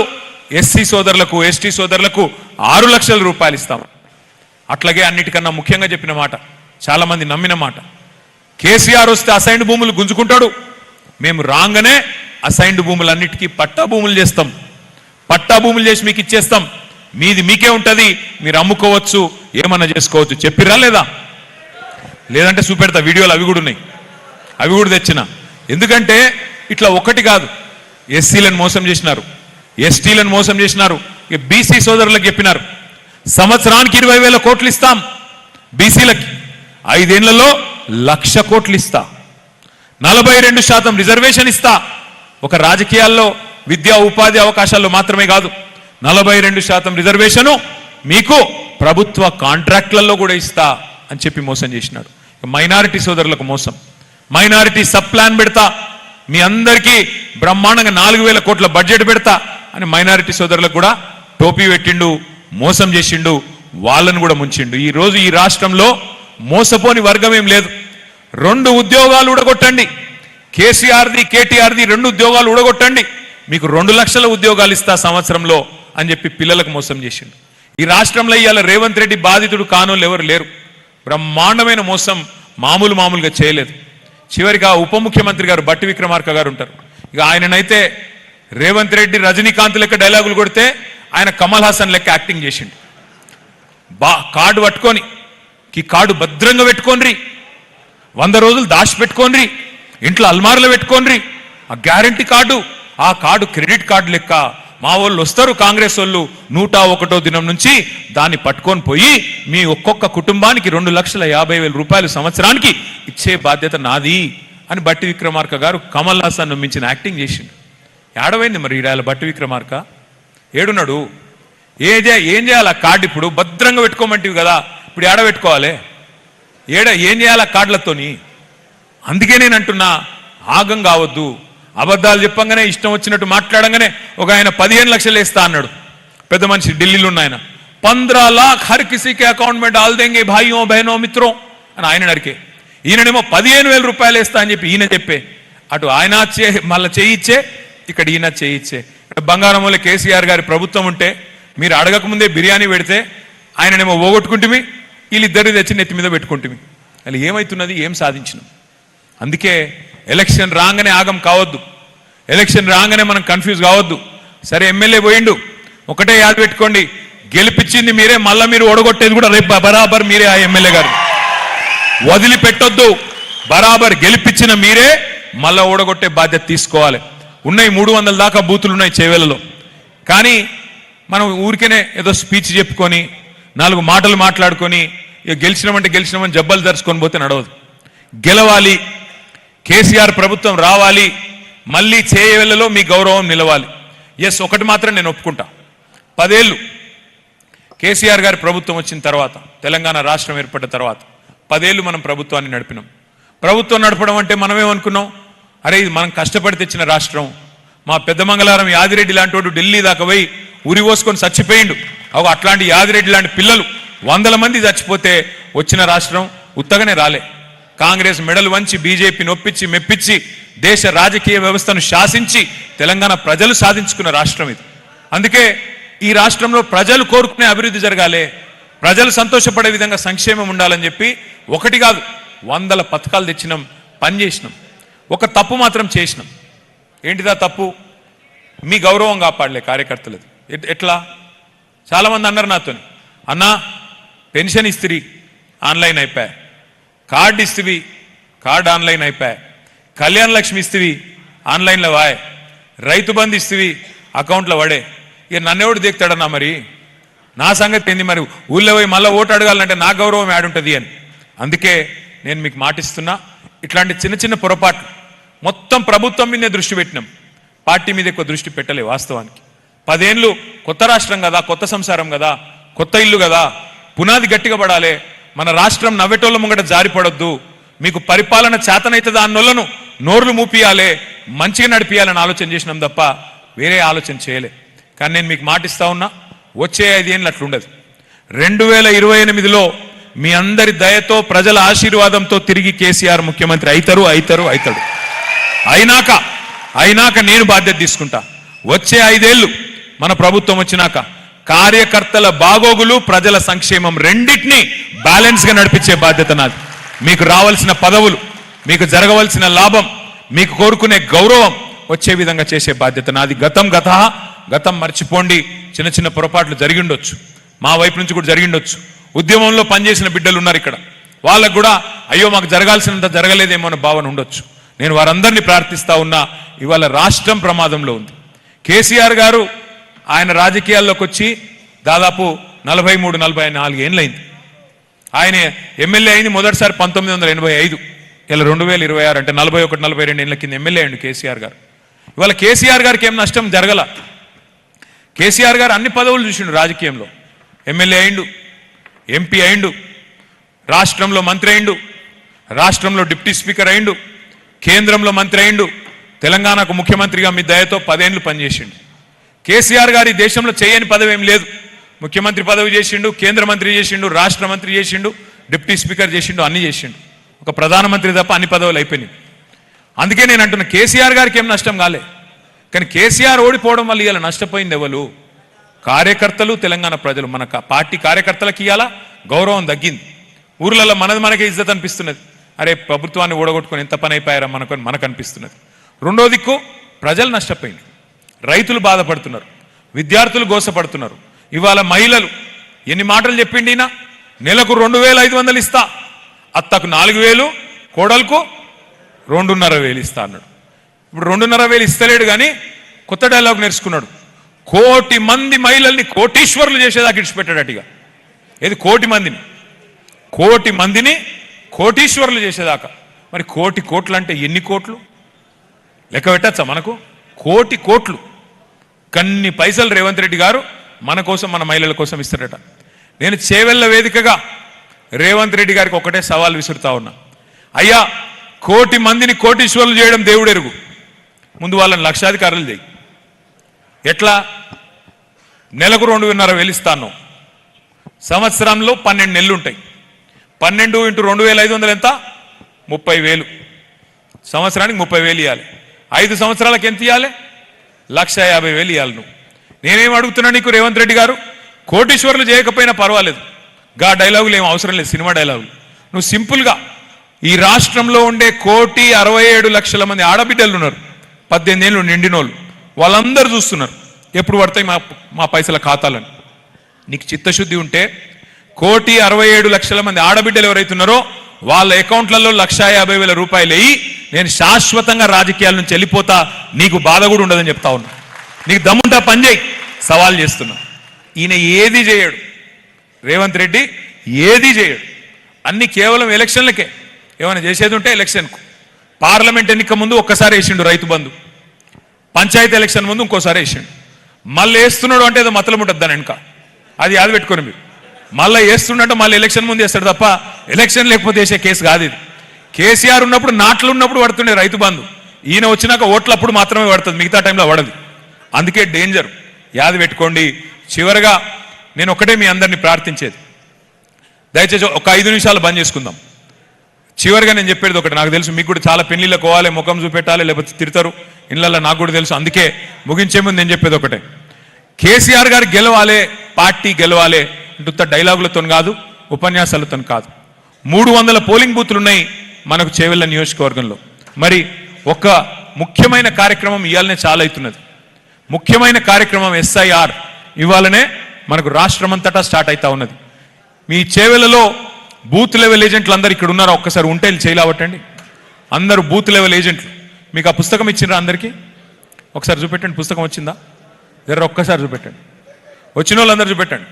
ఎస్సీ సోదరులకు ఎస్టీ సోదరులకు 6 లక్షల రూపాయలు ఇస్తాం. అట్లాగే అన్నిటికన్నా ముఖ్యంగా చెప్పిన మాట, చాలా మంది నమ్మిన మాట, కేసీఆర్ వస్తే అసైన్డ్ భూములు గుంజుకుంటాడు, మేము రాగానే అసైన్డ్ భూములన్నిటికీ పట్టా భూములు చేస్తాం, పట్టా భూములు చేసి మీకు ఇచ్చేస్తాం, మీది మీకే ఉంటుంది, మీరు అమ్ముకోవచ్చు, ఏమన్నా చేసుకోవచ్చు. చెప్పిరా లేదా? లేదంటే చూపెడతా, వీడియోలు అవి కూడా ఉన్నాయి, అవి కూడా తెచ్చిన. ఎందుకంటే ఇట్లా ఒకటి కాదు, ఎస్సీలను మోసం చేసినారు, ఎస్టీలను మోసం చేసినారు, బీసీ సోదరులకు చెప్పినారు సంవత్సరానికి 20,000 కోట్లు ఇస్తాం బీసీలకి, 5 ఏళ్లలో 1,00,000 కోట్లు ఇస్తా, 42% రిజర్వేషన్ ఇస్తా. ఒక రాజకీయాల్లో విద్యా ఉపాధి అవకాశాల్లో మాత్రమే కాదు, 42% రిజర్వేషను మీకు ప్రభుత్వ కాంట్రాక్ట్లలో కూడా ఇస్తా అని చెప్పి మోసం చేసినాడు. మైనారిటీ సోదరులకు మోసం, మైనారిటీ సబ్ ప్లాన్ పెడతా, మీ అందరికీ బ్రహ్మాండంగా 4,000 కోట్ల బడ్జెట్ పెడతా అని మైనారిటీ సోదరులకు కూడా టోపీ పెట్టిండు, మోసం చేసిండు, వాళ్ళను కూడా ముంచిండు. ఈ రోజు ఈ రాష్ట్రంలో మోసపోని వర్గం ఏం లేదు. 2 ఉద్యోగాలు ఊడగొట్టండి, కేసీఆర్ది కేటీఆర్ది 2 ఉద్యోగాలు ఊడగొట్టండి, మీకు 2 లక్షల ఉద్యోగాలు ఇస్తా సంవత్సరంలో అని చెప్పి పిల్లలకు మోసం చేసిండు. ఈ రాష్ట్రంలో ఇవాళ రేవంత్ రెడ్డి బాధితుడు కానోళ్ళు ఎవరు లేరు. బ్రహ్మాండమైన మోసం మామూలుగా చేయలేదు. చివరిగా ఉప ముఖ్యమంత్రి గారు బట్టి విక్రమార్క గారు ఉంటారు. ఇక ఆయననైతే రేవంత్ రెడ్డి రజనీకాంత్ లెక్క డైలాగులు కొడితే ఆయన కమల్ హాసన్ లెక్క యాక్టింగ్ చేసిండు. కార్డు పట్టుకొని, ఈ కార్డు భద్రంగా పెట్టుకోండి, 100 రోజులు దాచి పెట్టుకోండి, ఇంట్లో అల్మార్లో పెట్టుకోండి, ఆ గ్యారంటీ కార్డు, ఆ కార్డు క్రెడిట్ కార్డు లెక్క మా వాళ్ళు వస్తారు, కాంగ్రెస్ వాళ్ళు 101వ దినం నుంచి దాన్ని పట్టుకొని పోయి మీ ఒక్కొక్క కుటుంబానికి 2,50,000 రూపాయలు సంవత్సరానికి ఇచ్చే బాధ్యత నాది అని బట్టి విక్రమార్క గారు కమల్ హాసన్ మించిన యాక్టింగ్ చేసిండు. ఏడవైంది మరి ఈడాల బట్టి విక్రమార్క? ఏడున్నాడు? ఏం చేయాలి? ఆ కార్డు ఇప్పుడు భద్రంగా పెట్టుకోమంటివి కదా, ఇప్పుడు ఏడ పెట్టుకోవాలి? ఏం చేయాలి ఆ కార్డులతోని? అందుకే నేను అంటున్నా, ఆగం కావద్దు. అబద్ధాలు చెప్పంగానే, ఇష్టం వచ్చినట్టు మాట్లాడంగానే ఒక ఆయన 15 లక్షలు వేస్తా అన్నాడు, పెద్ద మనిషి ఢిల్లీలో ఉన్న ఆయన. 15 लाख హర్ కిసీకే అకౌంట్ మే డాల్ దేంగే భాయియో బహనో మిత్రో అని ఆయన అడిగే, ఈయననేమో 15,000 రూపాయలు వేస్తా అని చెప్పి ఈయన చెప్పే, అటు ఆయన మళ్ళీ చేయిచ్చే, ఇక్కడ ఈయన చేయిచ్చే. బంగారం వల్ల కేసీఆర్ గారి ప్రభుత్వం ఉంటే మీరు అడగకముందే బిర్యానీ పెడితే ఆయననేమో పోగొట్టుకుంటుమి, వీళ్ళిద్దరు తెచ్చి నెత్తి మీద పెట్టుకుంటుమి. అలా ఏమవుతున్నది? ఏం సాధించినాం? అందుకే ఎలక్షన్ రాగానే ఆగం కావద్దు, ఎలక్షన్ రాగానే మనం కన్ఫ్యూజ్ కావద్దు. సరే ఎమ్మెల్యే పోయిండు, ఒకటే యాద పెట్టుకోండి, గెలిపించింది మీరే, మళ్ళా మీరు ఓడగొట్టేది కూడా రేపు బరాబర్ మీరే. ఆ ఎమ్మెల్యే గారు వదిలిపెట్టొద్దు, బరాబర్ గెలిపించిన మీరే మళ్ళా ఓడగొట్టే బాధ్యత తీసుకోవాలి. ఉన్నాయి 300 దాకా బూతులు ఉన్నాయి చేవెళ్ళలో. కానీ మనం ఊరికేనే ఏదో స్పీచ్ చెప్పుకొని 4 మాటలు మాట్లాడుకొని ఇక గెలిచినామని జబ్బలు దర్చుకొని పోతే నడవదు. గెలవాలి, కేసీఆర్ ప్రభుత్వం రావాలి, మళ్ళీ చేవెళ్ళలో మీ గౌరవం నిలవాలి. ఎస్, ఒకటి మాత్రం నేను ఒప్పుకుంటా. 10 ఏళ్ళు కేసీఆర్ గారి ప్రభుత్వం వచ్చిన తర్వాత, తెలంగాణ రాష్ట్రం ఏర్పడ్డ తర్వాత 10 ఏళ్ళు మనం ప్రభుత్వాన్ని నడిపినాం. ప్రభుత్వం నడపడం అంటే మనమేమనుకున్నాం, అరే ఇది మనం కష్టపడి తెచ్చిన రాష్ట్రం. మా పెద్దమంగళారం యాదిరెడ్డి లాంటి వాడు ఢిల్లీ దాకా పోయి ఉరి పోసుకొని చచ్చిపోయిండు. అట్లాంటి యాదిరెడ్డి లాంటి పిల్లలు 100 మంది చచ్చిపోతే వచ్చిన రాష్ట్రం ఉత్తగానే రాలే. కాంగ్రెస్ మెడలు వంచి బీజేపీని ఒప్పించి మెప్పించి దేశ రాజకీయ వ్యవస్థను శాసించి తెలంగాణ ప్రజలు సాధించుకున్న రాష్ట్రం ఇది. అందుకే ఈ రాష్ట్రంలో ప్రజలు కోరుకునే అభివృద్ధి జరగాలి, ప్రజలు సంతోషపడే విధంగా సంక్షేమం ఉండాలని చెప్పి ఒకటి కాదు 100 పథకాలు తెచ్చినాం, పనిచేసినాం. ఒక తప్పు మాత్రం చేసినాం. ఏంటిదా తప్పు? మీ గౌరవం కాపాడలే కార్యకర్తలది. ఎట్లా? చాలామంది అన్నారు నాతో, అన్నా పెన్షన్ ఇస్తిరి ఆన్లైన్ అయిపోయా, కార్డు ఇస్తివి కార్డు ఆన్లైన్ అయిపోయా, కళ్యాణ లక్ష్మి ఇస్తివి ఆన్లైన్లో వాయ్, రైతు బంధు ఇస్తివి అకౌంట్లో పడే. ఇక నన్నెవడు దిగుతాడన్నా, మరి నా సంగతి ఏంది? మరి ఊళ్ళో పోయి మళ్ళీ ఓటు అడగాలంటే నా గౌరవం యాడుంటుంది అని. అందుకే నేను మీకు మాటిస్తున్నా, ఇట్లాంటి చిన్న చిన్న పొరపాట్లు మొత్తం ప్రభుత్వం మీదే దృష్టి పెట్టినాం, పార్టీ మీద ఎక్కువ దృష్టి పెట్టలే. వాస్తవానికి 10 ఏళ్ళు కొత్త రాష్ట్రం కదా, కొత్త సంసారం కదా, కొత్త ఇల్లు కదా, పునాది గట్టిగా పడాలి. మన రాష్ట్రం నవ్వెటోళ్ళ ముంగట జారిపడొద్దు. మీకు పరిపాలన చేతనైతే దాన్నోళ్ళను నోర్లు మూపియాలే, మంచిగా నడిపియాలని ఆలోచన చేసినాం తప్ప వేరే ఆలోచన చేయలే. కానీ నేను మీకు మాటిస్తా ఉన్నా, వచ్చే 5 ఏళ్ళు అట్లుండదు. 2028లో మీ అందరి దయతో ప్రజల ఆశీర్వాదంతో తిరిగి కేసీఆర్ ముఖ్యమంత్రి అవుతారు. అయినాక నేను బాధ్యత తీసుకుంటా. వచ్చే 5 ఏళ్ళు మన ప్రభుత్వం వచ్చినాక కార్యకర్తల బాగోగులు, ప్రజల సంక్షేమం రెండింటినీ బ్యాలెన్స్ గా నడిపించే బాధ్యత నాది. మీకు రావాల్సిన పదవులు, మీకు జరగవలసిన లాభం, మీకు కోరుకునే గౌరవం వచ్చే విధంగా చేసే బాధ్యత నాది. గతం మర్చిపోండి. చిన్న చిన్న పొరపాట్లు జరిగిండొచ్చు, మా వైపు నుంచి కూడా జరిగిండొచ్చు. ఉద్యమంలో పనిచేసిన బిడ్డలు ఉన్నారు ఇక్కడ, వాళ్ళకు కూడా అయ్యో మాకు జరగాల్సినంత జరగలేదేమో అన్న భావన ఉండొచ్చు. నేను వారందరినీ ప్రార్థిస్తా ఉన్నా. ఇవాళ రాష్ట్రం ప్రమాదంలో ఉంది. కేసీఆర్ గారు ఆయన రాజకీయాల్లోకి వచ్చి దాదాపు 43-44 ఏళ్ళైంది. ఆయన ఎమ్మెల్యే అయింది మొదటిసారి 1985. ఇలా 2026 అంటే 41-42 ఏళ్ళ కింద ఎమ్మెల్యే అయ్యిండు కేసీఆర్ గారు. ఇవాళ కేసీఆర్ గారికి ఏం నష్టం జరగల. కేసీఆర్ గారు అన్ని పదవులు చూసిండు రాజకీయంలో. ఎమ్మెల్యే అయిండు, ఎంపీ అయిండు, రాష్ట్రంలో మంత్రి అయిండు, రాష్ట్రంలో డిప్యూటీ స్పీకర్ అయిండు, కేంద్రంలో మంత్రి అయిండు, తెలంగాణకు ముఖ్యమంత్రిగా మీ దయతో 10 ఏళ్ళు పనిచేసిండు. కేసీఆర్ గారి దేశంలో చేయని పదవి ఏం లేదు. ముఖ్యమంత్రి పదవి చేసిండు, కేంద్ర మంత్రి చేసిండు, రాష్ట్ర మంత్రి చేసిండు, డిప్యూటీ స్పీకర్ చేసిండు, అన్ని చేసిండు. ఒక ప్రధానమంత్రి తప్ప అన్ని పదవులు అయిపోయినాయి. అందుకే నేను అంటున్నా, కేసీఆర్ గారికి ఏం నష్టం కాలే. కానీ కేసీఆర్ ఓడిపోవడం వల్ల ఇవాళ నష్టపోయింది ఎవరు? కార్యకర్తలు, తెలంగాణ ప్రజలు. మన పార్టీ కార్యకర్తలకు ఇవాళ గౌరవం తగ్గింది. ఊర్లలో మనకే ఇజ్జత్ అనిపిస్తున్నది. అరే ప్రభుత్వాన్ని ఓడగొట్టుకొని ఎంత పని అయిపోయారా మనకు అనిపిస్తున్నది. రెండో దిక్కు ప్రజలు నష్టపోయింది, రైతులు బాధపడుతున్నారు, విద్యార్థులు గోసపడుతున్నారు. ఇవాళ మహిళలు ఎన్ని మాటలు చెప్పిండినా, నెలకు 2500 ఇస్తా, అత్తకు 4000, కోడలకు 2,500 ఇస్తా అన్నాడు. ఇప్పుడు 2,500 ఇస్తలేడు, కానీ కొత్త డైలాగ్ నేర్చుకున్నాడు. 1,00,00,000 మంది మహిళల్ని కోటీశ్వరులు చేసేదాకా ఇడిచిపెట్టాడటిగా. ఏది? 1,00,00,000 మందిని కోటీశ్వరులు చేసేదాకా. మరి 1,00,00,000 కోట్లు అంటే ఎన్ని కోట్లు లెక్క పెట్టచ్చా మనకు? 1,00,00,000 కోట్లు కన్ని పైసలు రేవంత్ రెడ్డి గారు మన కోసం, మన మహిళల కోసం ఇస్తారట. నేను చేవెళ్ళ వేదికగా రేవంత్ రెడ్డి గారికి ఒకటే సవాల్ విసురుతా ఉన్నా. అయ్యా, 1,00,00,000 మందిని కోటీశ్వరులు చేయడం దేవుడెరుగు, ముందు వాళ్ళని లక్షాధికారులు చేయి. ఎట్లా? నెలకు 2,500 ఇస్తాను, సంవత్సరంలో 12 నెలలు ఉంటాయి. 12 × 2,500 ఎంత? 30,000. సంవత్సరానికి 30,000 ఇవ్వాలి. 5 సంవత్సరాలకు ఎంత ఇవ్వాలి? 1,50,000 ఇవ్వాలి. నువ్వు నేనేం అడుగుతున్నా నీకు రేవంత్ రెడ్డి గారు, కోటీశ్వరులు చేయకపోయినా పర్వాలేదు, గా డైలాగులు ఏం అవసరం లేదు, సినిమా డైలాగులు. నువ్వు సింపుల్గా ఈ రాష్ట్రంలో ఉండే 1,67,00,000 మంది ఆడబిడ్డలు ఉన్నారు, 18 ఏళ్ళు నిండినోళ్ళు, వాళ్ళందరూ చూస్తున్నారు ఎప్పుడు పడతాయి మా పైసల ఖాతాలని. నీకు చిత్తశుద్ధి ఉంటే 1,67,00,000 మంది ఆడబిడ్డలు ఎవరైతున్నారో వాళ్ళ అకౌంట్లలో 1,50,000 రూపాయలు వేయి, నేను శాశ్వతంగా రాజకీయాల నుంచి వెళ్ళిపోతా, నీకు బాధ కూడా ఉండదని చెప్తా ఉన్నా. నీకు దమ్ముంటా పని చేయి, సవాల్ చేస్తున్నా. ఈయన ఏది చేయడు, రేవంత్ రెడ్డి ఏది చేయడు, అన్ని కేవలం ఎలక్షన్లకే. ఏమైనా చేసేది ఉంటే ఎలక్షన్కు, పార్లమెంట్ ఎన్నిక ముందు ఒక్కసారి వేసిండు రైతు బంధు, పంచాయతీ ఎలక్షన్ ముందు ఇంకోసారి వేసిండు. మళ్ళీ వేస్తున్నాడు అంటే ఏదో మతలం ఉంటుంది దాని వెనుక, అది యాద పెట్టుకోండి మీరు. మళ్ళీ వేస్తుండంటే మళ్ళీ ఎలక్షన్ ముందు వేస్తాడు తప్ప ఎలక్షన్ లేకపోతే వేసే కేసు కాదు ఇది. కేసీఆర్ ఉన్నప్పుడు నాట్లు ఉన్నప్పుడు పడుతుండే రైతు బంధు, ఈయన వచ్చినాక ఓట్లప్పుడు మాత్రమే పడుతుంది, మిగతా టైంలో పడదు. అందుకే డేంజర్, యాద పెట్టుకోండి. చివరగా నేను ఒకటే మీ అందరినీ ప్రార్థించేది, దయచేసి ఒక 5 నిమిషాలు బంద్ చేసుకుందాం. చివరిగా నేను చెప్పేది ఒకటి, నాకు తెలుసు మీకు కూడా చాలా పెళ్లిళ్ళకు పోవాలి, ముఖం చూపెట్టాలి, లేకపోతే తిడతారు ఇళ్ళల్లో, నాకు కూడా తెలుసు. అందుకే ముగించే ముందు నేను చెప్పేది ఒకటే, కేసీఆర్ గారు గెలవాలి, పార్టీ గెలవాలి అంటే డైలాగులతో కాదు, ఉపన్యాసాలతో కాదు. 300 పోలింగ్ బూత్లు ఉన్నాయి మనకు చేవెళ్ళ నియోజకవర్గంలో. మరి ఒక ముఖ్యమైన కార్యక్రమం ఇవాళనే చాలా అవుతున్నది. ముఖ్యమైన కార్యక్రమం SIR ఇవాళనే మనకు రాష్ట్రమంతటా స్టార్ట్ అవుతా ఉన్నది. మీ చేవెళ్ళలో బూత్ లెవెల్ ఏజెంట్లు అందరు ఇక్కడ ఉన్నారా? ఒక్కసారి ఉంటే చేయలేవటండి. అందరూ బూత్ లెవెల్ ఏజెంట్లు. మీకు ఆ పుస్తకం ఇచ్చిండ్రా అందరికీ? ఒకసారి చూపెట్టండి, పుస్తకం వచ్చిందా? జర ఒక్కసారి చూపెట్టండి, వచ్చిన వాళ్ళందరూ చూపెట్టండి.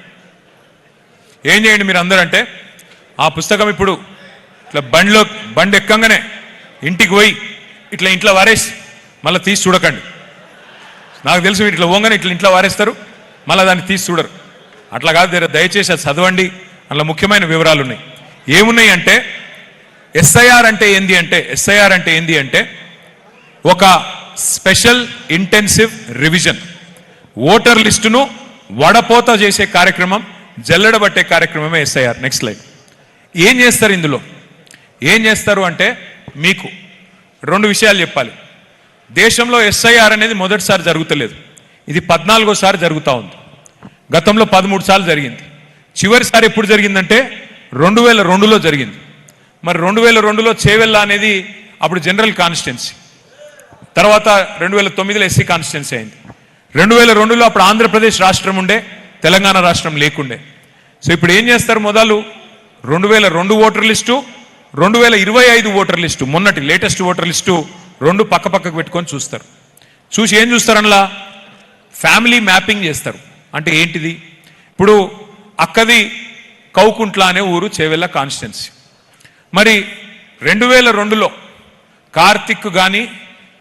ఏం చేయండి మీరు అందరూ అంటే, ఆ పుస్తకం ఇప్పుడు ఇట్లా బండి ఎక్కంగానే ఇంటికి పోయి ఇట్లా ఇంట్లో వారేసి మళ్ళీ తీసి చూడకండి. నాకు తెలుసు ఇట్లా పోగానే ఇట్లా ఇంట్లో వారేస్తారు, మళ్ళీ దాన్ని తీసి చూడరు. అట్లా కాదు, దయచేసి అది చదవండి, అందులో ముఖ్యమైన వివరాలు ఉన్నాయి. ఏమున్నాయి అంటే, SIR అంటే ఏంది అంటే ఒక స్పెషల్ ఇంటెన్సివ్ రివిజన్, ఓటర్ లిస్టును వడపోత చేసే కార్యక్రమం, జల్లెడబట్టే కార్యక్రమమే SIR. Next slide. ఏం చేస్తారు ఇందులో? ఏం చేస్తారు అంటే, మీకు 2 విషయాలు చెప్పాలి. దేశంలో SIR అనేది మొదటిసారి జరుగుతలేదు, ఇది 14వ జరుగుతూ ఉంది. గతంలో 13 సార్లు జరిగింది. చివరిసారి ఎప్పుడు జరిగిందంటే 2002లో జరిగింది. మరి 2002లో చేవెళ్ళ అనేది అప్పుడు జనరల్ కాన్స్టిట్యున్సీ, తర్వాత 2009లో SC కాన్స్టిట్యున్సీ అయింది. 2002లో అప్పుడు ఆంధ్రప్రదేశ్ రాష్ట్రం ఉండే, తెలంగాణ రాష్ట్రం లేకుండే. సో ఇప్పుడు ఏం చేస్తారు, మొదలు 2002 ఓటర్ లిస్టు, 2025 ఓటర్ లిస్టు, మొన్నటి లేటెస్ట్ ఓటర్ లిస్టు 2 పక్కకు పెట్టుకొని చూస్తారు. చూసి ఏం చూస్తారు, అందులో ఫ్యామిలీ మ్యాపింగ్ చేస్తారు. అంటే ఏంటిది? ఇప్పుడు అక్కది కౌకుంట్ల అనే ఊరు, చేవెళ్ళ కాన్స్టిట్యున్సీ. మరి 2002లో కార్తిక్ కానీ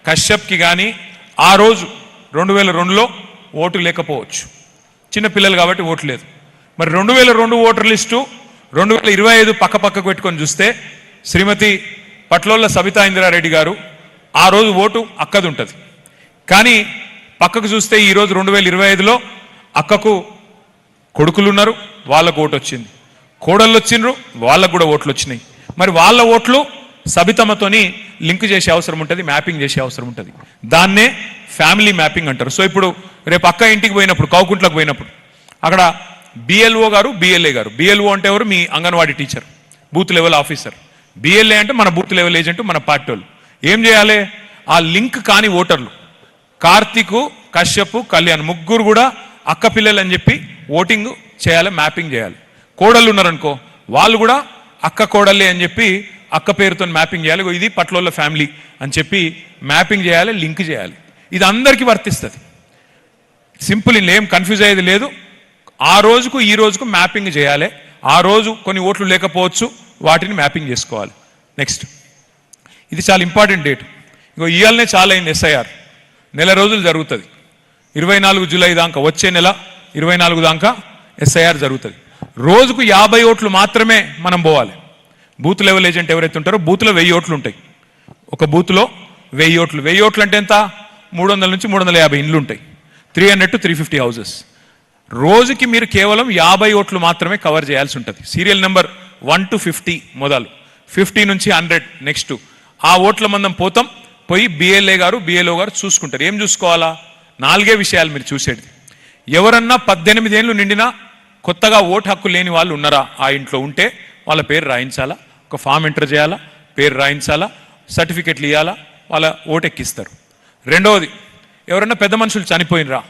కశ్యప్కి కానీ ఆ రోజు 2002లో ఓటు లేకపోవచ్చు, చిన్నపిల్లలు కాబట్టి ఓటు లేదు. మరి 2002 ఓటర్ లిస్టు 2025 పక్కకు పెట్టుకొని చూస్తే శ్రీమతి పట్లోళ్ళ సబితా ఇంద్రారెడ్డి గారు ఆ రోజు ఓటు అక్కది ఉంటుంది. కానీ పక్కకు చూస్తే ఈరోజు 2025లో అక్కకు కొడుకులు ఉన్నారు, వాళ్ళకు ఓటు వచ్చింది, కోడళ్ళు వచ్చిండ్రు, వాళ్ళకు కూడా ఓట్లు వచ్చినాయి. మరి వాళ్ళ ఓట్లు సబితమ్మతోని లింక్ చేసే అవసరం ఉంటుంది, మ్యాపింగ్ చేసే అవసరం ఉంటుంది. దాన్నే ఫ్యామిలీ మ్యాపింగ్ అంటారు. సో ఇప్పుడు రేపు అక్క ఇంటికి పోయినప్పుడు, కౌకుంట్లకు పోయినప్పుడు అక్కడ BLO గారు, BLA గారు. BLO అంటే ఎవరు? మీ anganwadi teacher, booth level officer. BLA అంటే మన బూత్ లెవెల్ ఏజెంట్, మన పార్టీ వాళ్ళు. ఏం చేయాలి? ఆ లింక్ కాని ఓటర్లు కార్తీక్, కశ్యప్, కళ్యాణ్ ముగ్గురు కూడా అక్క పిల్లలు అని చెప్పి ఓటింగ్ చేయాలి, మ్యాపింగ్ చేయాలి. కోడళ్ళు ఉన్నారనుకో, వాళ్ళు కూడా అక్క కోడళ్ళే అని చెప్పి అక్క పేరుతో మ్యాపింగ్ చేయాలి. ఇది పట్లోళ్ళ ఫ్యామిలీ అని చెప్పి మ్యాపింగ్ చేయాలి, లింక్ చేయాలి. ఇది అందరికీ వర్తిస్తుంది. సింపుల్, ఇందులో ఏం కన్ఫ్యూజ్ అయ్యేది లేదు. ఆ రోజుకు ఈ రోజుకు మ్యాపింగ్ చేయాలి. ఆ రోజు కొన్ని ఓట్లు లేకపోవచ్చు, వాటిని మ్యాపింగ్ చేసుకోవాలి. నెక్స్ట్, ఇది చాలా ఇంపార్టెంట్ డేట్. ఇగో ఇవాళనే చాలా అయింది SIR. నెల రోజులు జరుగుతుంది. 24 జూలై దాకా, వచ్చే నెల 24 దాకా SIR జరుగుతుంది. రోజుకు 50 ఓట్లు మాత్రమే మనం పోవాలి. బూత్ లెవెల్ ఏజెంట్ ఎవరైతే ఉంటారో బూత్లో 1000 ఓట్లు ఉంటాయి. ఒక బూత్లో 1000 ఓట్లు. 1000 ఓట్లు అంటే ఎంత? 300 నుంచి 350 ఇండ్లు ఉంటాయి. 300 to 350 హౌసెస్. రోజుకి మీరు కేవలం 50 ఓట్లు మాత్రమే కవర్ చేయాల్సి ఉంటుంది. సీరియల్ నెంబర్ 1 to 50 మొదలు, 50 నుంచి 100 నెక్స్ట్. ఆ ఓట్ల మందం పోయి BLA గారు, BLO గారు చూసుకుంటారు. ఏం చూసుకోవాలా? 4 విషయాలు మీరు చూసేది. ఎవరన్నా 18 ఏళ్ళు నిండినా కొత్తగా ఓటు హక్కు లేని వాళ్ళు ఉన్నారా ఆ ఇంట్లో ఉంటే వాళ్ళ పేరు రాయించాలా, ఒక ఫామ్ ఎంటర్ చేయాలా, పేరు రాయించాలా, సర్టిఫికెట్లు ఇవ్వాలా, వాళ్ళ ఓటు ఎక్కిస్తారు. రెండవది, ఎవరన్నా పెద్ద మనుషులు చనిపోయినరా,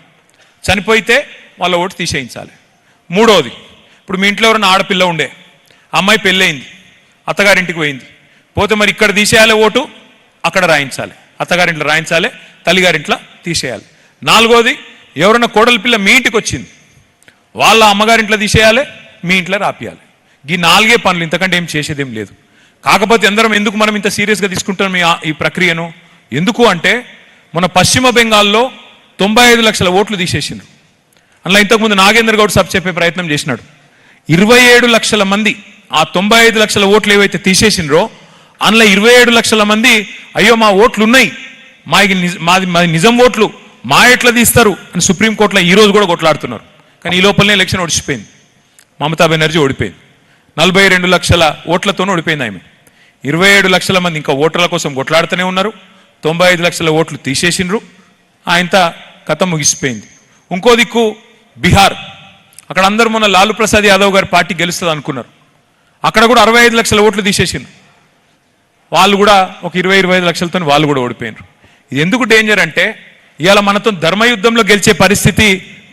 చనిపోయితే వాళ్ళ ఓటు తీసేయించాలి. మూడోది, ఇప్పుడు మీ ఇంట్లో ఎవరైనా ఆడపిల్ల ఉండే, అమ్మాయి పెళ్ళయింది, అత్తగారింటికి పోయింది, పోతే మరి ఇక్కడ తీసేయాలి ఓటు, అక్కడ రాయించాలి, అత్తగారింట్లో రాయించాలి, తల్లిగారింట్లో తీసేయాలి. నాలుగోది, ఎవరైనా కోడలి పిల్ల మీ ఇంటికి వచ్చింది, వాళ్ళ అమ్మగారింట్లో తీసేయాలి, మీ ఇంట్లో రాపియాలి. ఈ 4 పనులు, ఇంతకంటే ఏం చేసేదేం లేదు. కాకపోతే అందరం ఎందుకు మనం ఇంత సీరియస్గా తీసుకుంటున్నాం ఈ ప్రక్రియను? ఎందుకు అంటే మన పశ్చిమ బెంగాల్లో 95 లక్షల ఓట్లు తీసేసిండ్రు. అందులో ఇంతకుముందు నాగేంద్ర గౌడ్ సబ్ చెప్పే ప్రయత్నం చేసినాడు. 27 లక్షల మంది ఆ 95 లక్షల ఓట్లు ఏవైతే తీసేసిండ్రో అందులో 27 లక్షల మంది అయ్యో మా ఓట్లు ఉన్నాయి, మాది నిజం ఓట్లు, మా ఎట్లా తీస్తారు అని సుప్రీంకోర్టులో ఈ రోజు కూడా కొట్లాడుతున్నారు. కానీ ఈ లోపలనే ఎలక్షన్ ఓడిచిపోయింది, మమతా బెనర్జీ ఓడిపోయింది. 42 లక్షల ఓట్లతోనే ఓడిపోయింది ఆమె. 27 లక్షల మంది ఇంకా ఓటర్ల కోసం కొట్లాడుతూనే ఉన్నారు. 95 లక్షల ఓట్లు తీసేసిండ్రు, ఆయనతో కథ ముగిసిపోయింది. ఇంకో దిక్కు బీహార్, అక్కడ అందరూ మొన్న లాలూ ప్రసాద్ యాదవ్ గారి పార్టీ గెలుస్తుంది అనుకున్నారు. అక్కడ కూడా 65 లక్షల ఓట్లు తీసేసిండ్రు, వాళ్ళు కూడా ఒక 20-25 లక్షలతో వాళ్ళు కూడా ఓడిపోయినారు. ఇది ఎందుకు డేంజర్ అంటే ఇవాళ మనతో ధర్మయుద్ధంలో గెలిచే పరిస్థితి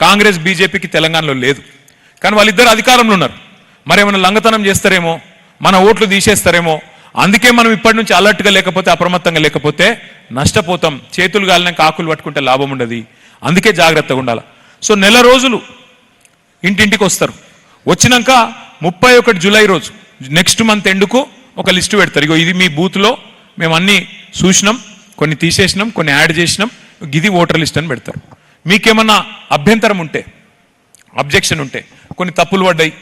కాంగ్రెస్ బీజేపీకి తెలంగాణలో లేదు. కానీ వాళ్ళిద్దరు అధికారంలో ఉన్నారు, మరేమైనా లంగతనం చేస్తారేమో, మన ఓట్లు తీసేస్తారేమో. అందుకే మనం ఇప్పటి నుంచి అలర్ట్గా లేకపోతే, అప్రమత్తంగా లేకపోతే నష్టపోతాం. చేతులు గాలినాక ఆకులు పట్టుకుంటే లాభం ఉండదు, అందుకే జాగ్రత్తగా ఉండాలి. సో నెల రోజులు ఇంటింటికి వస్తారు, వచ్చినాక 31 జూలై రోజు నెక్స్ట్ మంత్ ఎండుకు ఒక లిస్టు పెడతారు. ఇగో ఇది మీ బూత్లో మేము అన్నీ చూసినాం, కొన్ని తీసేసినాం, కొన్ని యాడ్ చేసినాం, ఇది ఓటర్ లిస్ట్ అని పెడతారు. మీకేమన్నా అభ్యంతరం ఉంటే, అబ్జెక్షన్ ఉంటే, కొన్ని తప్పులు పడ్డాయి,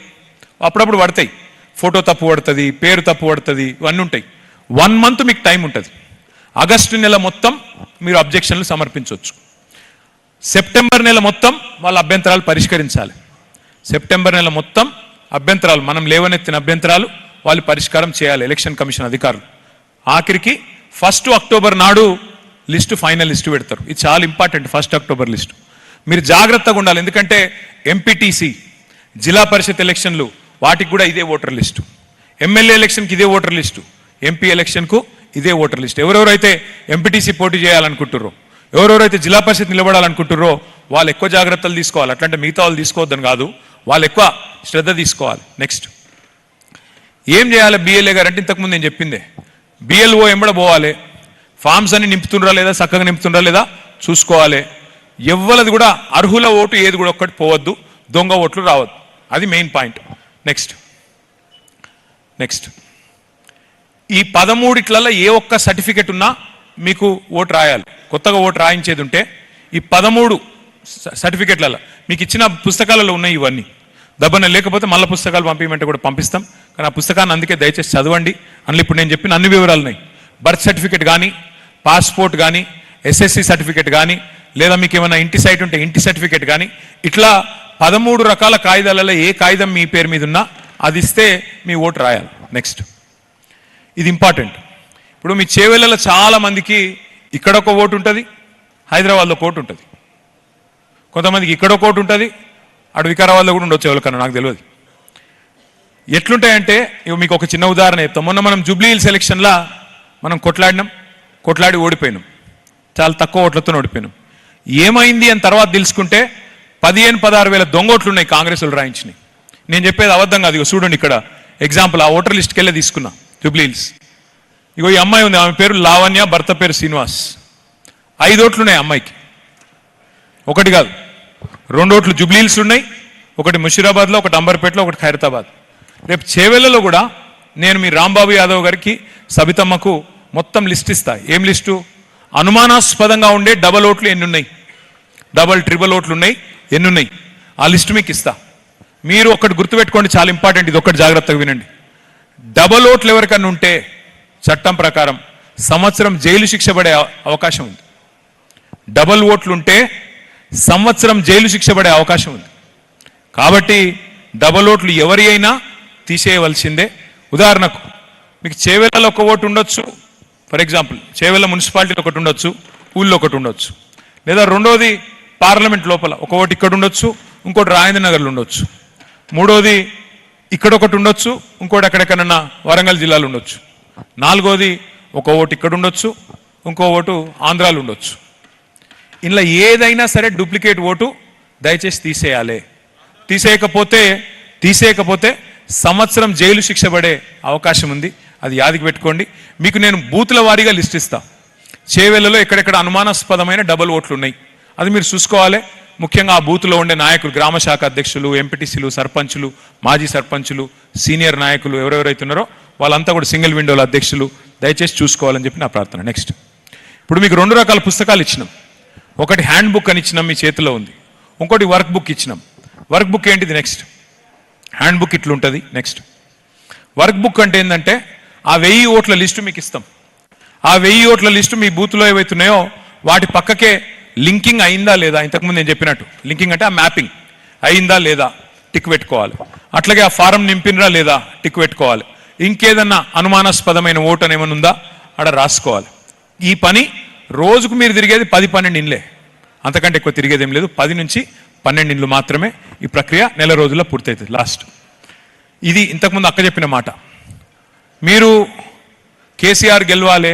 అప్పుడప్పుడు పడతాయి, ఫోటో తప్పు పడుతుంది, పేరు తప్పు పడుతుంది, ఇవన్నీ ఉంటాయి. 1 మంత్ మీకు టైం ఉంటుంది. ఆగస్టు నెల మొత్తం మీరు అబ్జెక్షన్లు సమర్పించవచ్చు. సెప్టెంబర్ నెల మొత్తం వాళ్ళ అభ్యంతరాలు పరిష్కరించాలి. సెప్టెంబర్ నెల మొత్తం అభ్యంతరాలు, మనం లేవనెత్తిన అభ్యంతరాలు వాళ్ళు పరిష్కారం చేయాలి, ఎలక్షన్ కమిషన్ అధికారులు. ఆఖరికి 1 అక్టోబర్ నాడు లిస్టు, ఫైనల్ లిస్టు పెడతారు. ఇది చాలా ఇంపార్టెంట్, 1 అక్టోబర్ లిస్టు. మీరు జాగ్రత్తగా ఉండాలి, ఎందుకంటే ఎంపీటీసీ, జిల్లా పరిషత్ ఎలక్షన్లు వాటికి కూడా ఇదే ఓటర్ లిస్టు, ఎమ్మెల్యే ఎలక్షన్కి ఇదే ఓటర్ లిస్టు, ఎంపీ ఎలక్షన్కు ఇదే ఓటర్ లిస్ట్. ఎవరెవరైతే ఎంపీటీసీ పోటీ చేయాలనుకుంటుర్రో, ఎవరెవరైతే జిల్లా పరిషత్ నిలబడాలనుకుంటుర్రో వాళ్ళు ఎక్కువ జాగ్రత్తలు తీసుకోవాలి. అట్లాంటి మిగతా వాళ్ళు తీసుకోవద్దని కాదు, వాళ్ళు ఎక్కువ శ్రద్ధ తీసుకోవాలి. నెక్స్ట్ ఏం చేయాలి బిఎల్ఏ గారు అంటే ఇంతకుముందు నేను చెప్పిందే, బిఎల్ఓ ఎంబడ పోవాలి, ఫామ్స్ అన్ని నింపుతుండ్రా లేదా, చక్కగా నింపుతుండ్రా లేదా చూసుకోవాలి. ఎవ్వలది కూడా అర్హుల ఓటు ఏది కూడా ఒక్కటి పోవద్దు, దొంగ ఓట్లు రావద్దు, అది మెయిన్ పాయింట్. నెక్స్ట్ ఈ 13 ఏ ఒక్క సర్టిఫికెట్ ఉన్నా మీకు ఓటు రాయాలి. కొత్తగా ఓటు రాయించేది ఉంటే ఈ 13 సర్టిఫికెట్లలో మీకు ఇచ్చిన పుస్తకాలలో ఉన్నాయి ఇవన్నీ. దబ్బన లేకపోతే మళ్ళీ పుస్తకాలు పంపించమంటే కూడా పంపిస్తాం, కానీ ఆ పుస్తకాన్ని అందుకే దయచేసి చదవండి. అందులో ఇప్పుడు నేను చెప్పిన అన్ని వివరాలు ఉన్నాయి. బర్త్ సర్టిఫికెట్ కానీ, పాస్పోర్ట్ కానీ, ఎస్ఎస్సి సర్టిఫికెట్ కానీ, లేదా మీకు ఏమైనా ఇంటి సైట్ ఉంటే ఇంటి సర్టిఫికెట్ కానీ, ఇట్లా 13 రకాల కాగితాలలో ఏ కాగితం మీ పేరు మీద ఉన్నా అది ఇస్తే మీ ఓటు రాయాలి. నెక్స్ట్ ఇది ఇంపార్టెంట్. ఇప్పుడు మీ చేవెళ్ళలో చాలా మందికి ఇక్కడ ఒక ఓటు ఉంటుంది, హైదరాబాద్లో ఒక ఓటు ఉంటుంది, కొంతమందికి ఇక్కడ ఒక ఓటు ఉంటుంది, అటు వికారాబాద్లో కూడా ఉండొచ్చు, ఎవరికన్నా నాకు తెలియదు. ఎట్లుంటాయంటే ఇవి మీకు ఒక చిన్న ఉదాహరణ చెప్తాం. మొన్న మనం జూబ్లీ హిల్స్ ఎలక్షన్లో మనం కొట్లాడి ఓడిపోయినాం, చాలా తక్కువ ఓట్లతో ఓడిపోయినాం. ఏమైంది అని తర్వాత తెలుసుకుంటే 15-16 వేల దొంగ ఓట్లు ఉన్నాయి కాంగ్రెస్ వాళ్ళు రాయించినాయి. నేను చెప్పేది అబద్ధం కాదు. ఇగో చూడండి, ఇక్కడ ఎగ్జాంపుల్ ఆ ఓటర్ లిస్ట్కి వెళ్ళి తీసుకున్నా. జూబ్లీ హిల్స్, ఇగో ఈ అమ్మాయి ఉంది, ఆమె పేరు లావణ్య, భర్త పేరు శ్రీనివాస్. 5 ఓట్లు ఉన్నాయి అమ్మాయికి, ఒకటి కాదు 2 ఓట్లు జూబ్లీ హిల్స్ ఉన్నాయి, ఒకటి ముషీరాబాద్లో, ఒకటి అంబర్పేటలో, ఒకటి ఖైరతాబాద్. రేపు చేవెళ్లలో కూడా నేను మీ రాంబాబు యాదవ్ గారికి, సబితమ్మకు మొత్తం లిస్ట్ ఇస్తా. ఏం లిస్టు? అనుమానాస్పదంగా ఉండే డబల్ ఓట్లు ఎన్ని ఉన్నాయి, డబల్ ట్రిబల్ ఓట్లు ఉన్నాయి ఎన్ని ఉన్నాయి, ఆ లిస్టు మీకు ఇస్తా. మీరు ఒకటి గుర్తుపెట్టుకోండి, చాలా ఇంపార్టెంట్, ఇది ఒకటి జాగ్రత్తగా వినండి. డబల్ ఓట్లు ఎవరికన్నా ఉంటే చట్టం ప్రకారం సంవత్సరం జైలు శిక్ష పడే అవకాశం ఉంది. డబల్ ఓట్లు ఉంటే సంవత్సరం జైలు శిక్ష పడే అవకాశం ఉంది. కాబట్టి డబల్ ఓట్లు ఎవరి అయినా తీసేయవలసిందే. ఉదాహరణకు మీకు చేవెళ్ళలో ఒక ఓటు ఉండొచ్చు, ఫర్ ఎగ్జాంపుల్ చేవెళ్ళ మున్సిపాలిటీలో ఒకటి ఉండొచ్చు, ఊళ్ళో ఒకటి ఉండొచ్చు, లేదా రెండోది పార్లమెంట్ లోపల ఒక ఓటు ఇక్కడ ఉండొచ్చు, ఇంకోటి రాజేంద్ర నగర్లో ఉండొచ్చు, మూడోది ఇక్కడ ఒకటి ఉండొచ్చు, ఇంకోటి ఎక్కడెక్కడన్నా వరంగల్ జిల్లాలో ఉండొచ్చు, నాలుగోది ఒక ఓటు ఇక్కడ ఉండొచ్చు, ఇంకో ఓటు ఆంధ్రాలో ఉండొచ్చు. ఇలా ఏదైనా సరే డూప్లికేట్ ఓటు దయచేసి తీసేయాలి. తీసేయకపోతే సంవత్సరం జైలు శిక్ష పడే అవకాశం ఉంది. అది యాదికి పెట్టుకోండి. మీకు నేను బూతుల వారీగా లిస్ట్ ఇస్తా. చేవెళ్లలో ఎక్కడెక్కడ అనుమానాస్పదమైన డబుల్ ఓట్లు ఉన్నాయి, అది మీరు చూసుకోవాలి. ముఖ్యంగా ఆ బూత్లో ఉండే నాయకులు, గ్రామ శాఖ అధ్యక్షులు, ఎంపీటీసీలు, సర్పంచులు, మాజీ సర్పంచులు, సీనియర్ నాయకులు ఎవరెవరైతే ఉన్నారో వాళ్ళంతా కూడా సింగిల్ విండోల అధ్యక్షులు, దయచేసి చూసుకోవాలని చెప్పి నా ప్రార్థన. నెక్స్ట్, ఇప్పుడు మీకు 2 రకాల పుస్తకాలు ఇచ్చినాం. ఒకటి హ్యాండ్ బుక్ అని ఇచ్చినాం, మీ చేతిలో ఉంది. ఇంకోటి వర్క్ బుక్ ఇచ్చినాం. వర్క్ బుక్ ఏంటిది? నెక్స్ట్, హ్యాండ్ బుక్ ఇట్లుంటుంది. నెక్స్ట్, వర్క్ బుక్ అంటే ఏంటంటే ఆ 1000 ఓట్ల లిస్టు మీకు ఇస్తాం. ఆ 1000 ఓట్ల లిస్టు మీ బూత్లో ఏవైతున్నాయో వాటి పక్కకే లింకింగ్ అయిందా లేదా, ఇంతకుముందు నేను చెప్పినట్టు లింకింగ్ అంటే ఆ మ్యాపింగ్ అయిందా లేదా టిక్ పెట్టుకోవాలి. అట్లాగే ఆ ఫారం నింపినరా లేదా టిక్ పెట్టుకోవాలి. ఇంకేదన్నా అనుమానాస్పదమైన ఓటు అని ఏమైనా ఉందా అక్కడ రాసుకోవాలి. ఈ పని రోజుకు మీరు తిరిగేది 10-12 ఇండ్లే, అంతకంటే ఎక్కువ తిరిగేది ఏం లేదు. 10 నుంచి 12 ఇండ్లు మాత్రమే. ఈ ప్రక్రియ నెల రోజుల్లో పూర్తవుతుంది. లాస్ట్, ఇది ఇంతకుముందు అక్క చెప్పిన మాట. మీరు కేసీఆర్ గెలవాలి,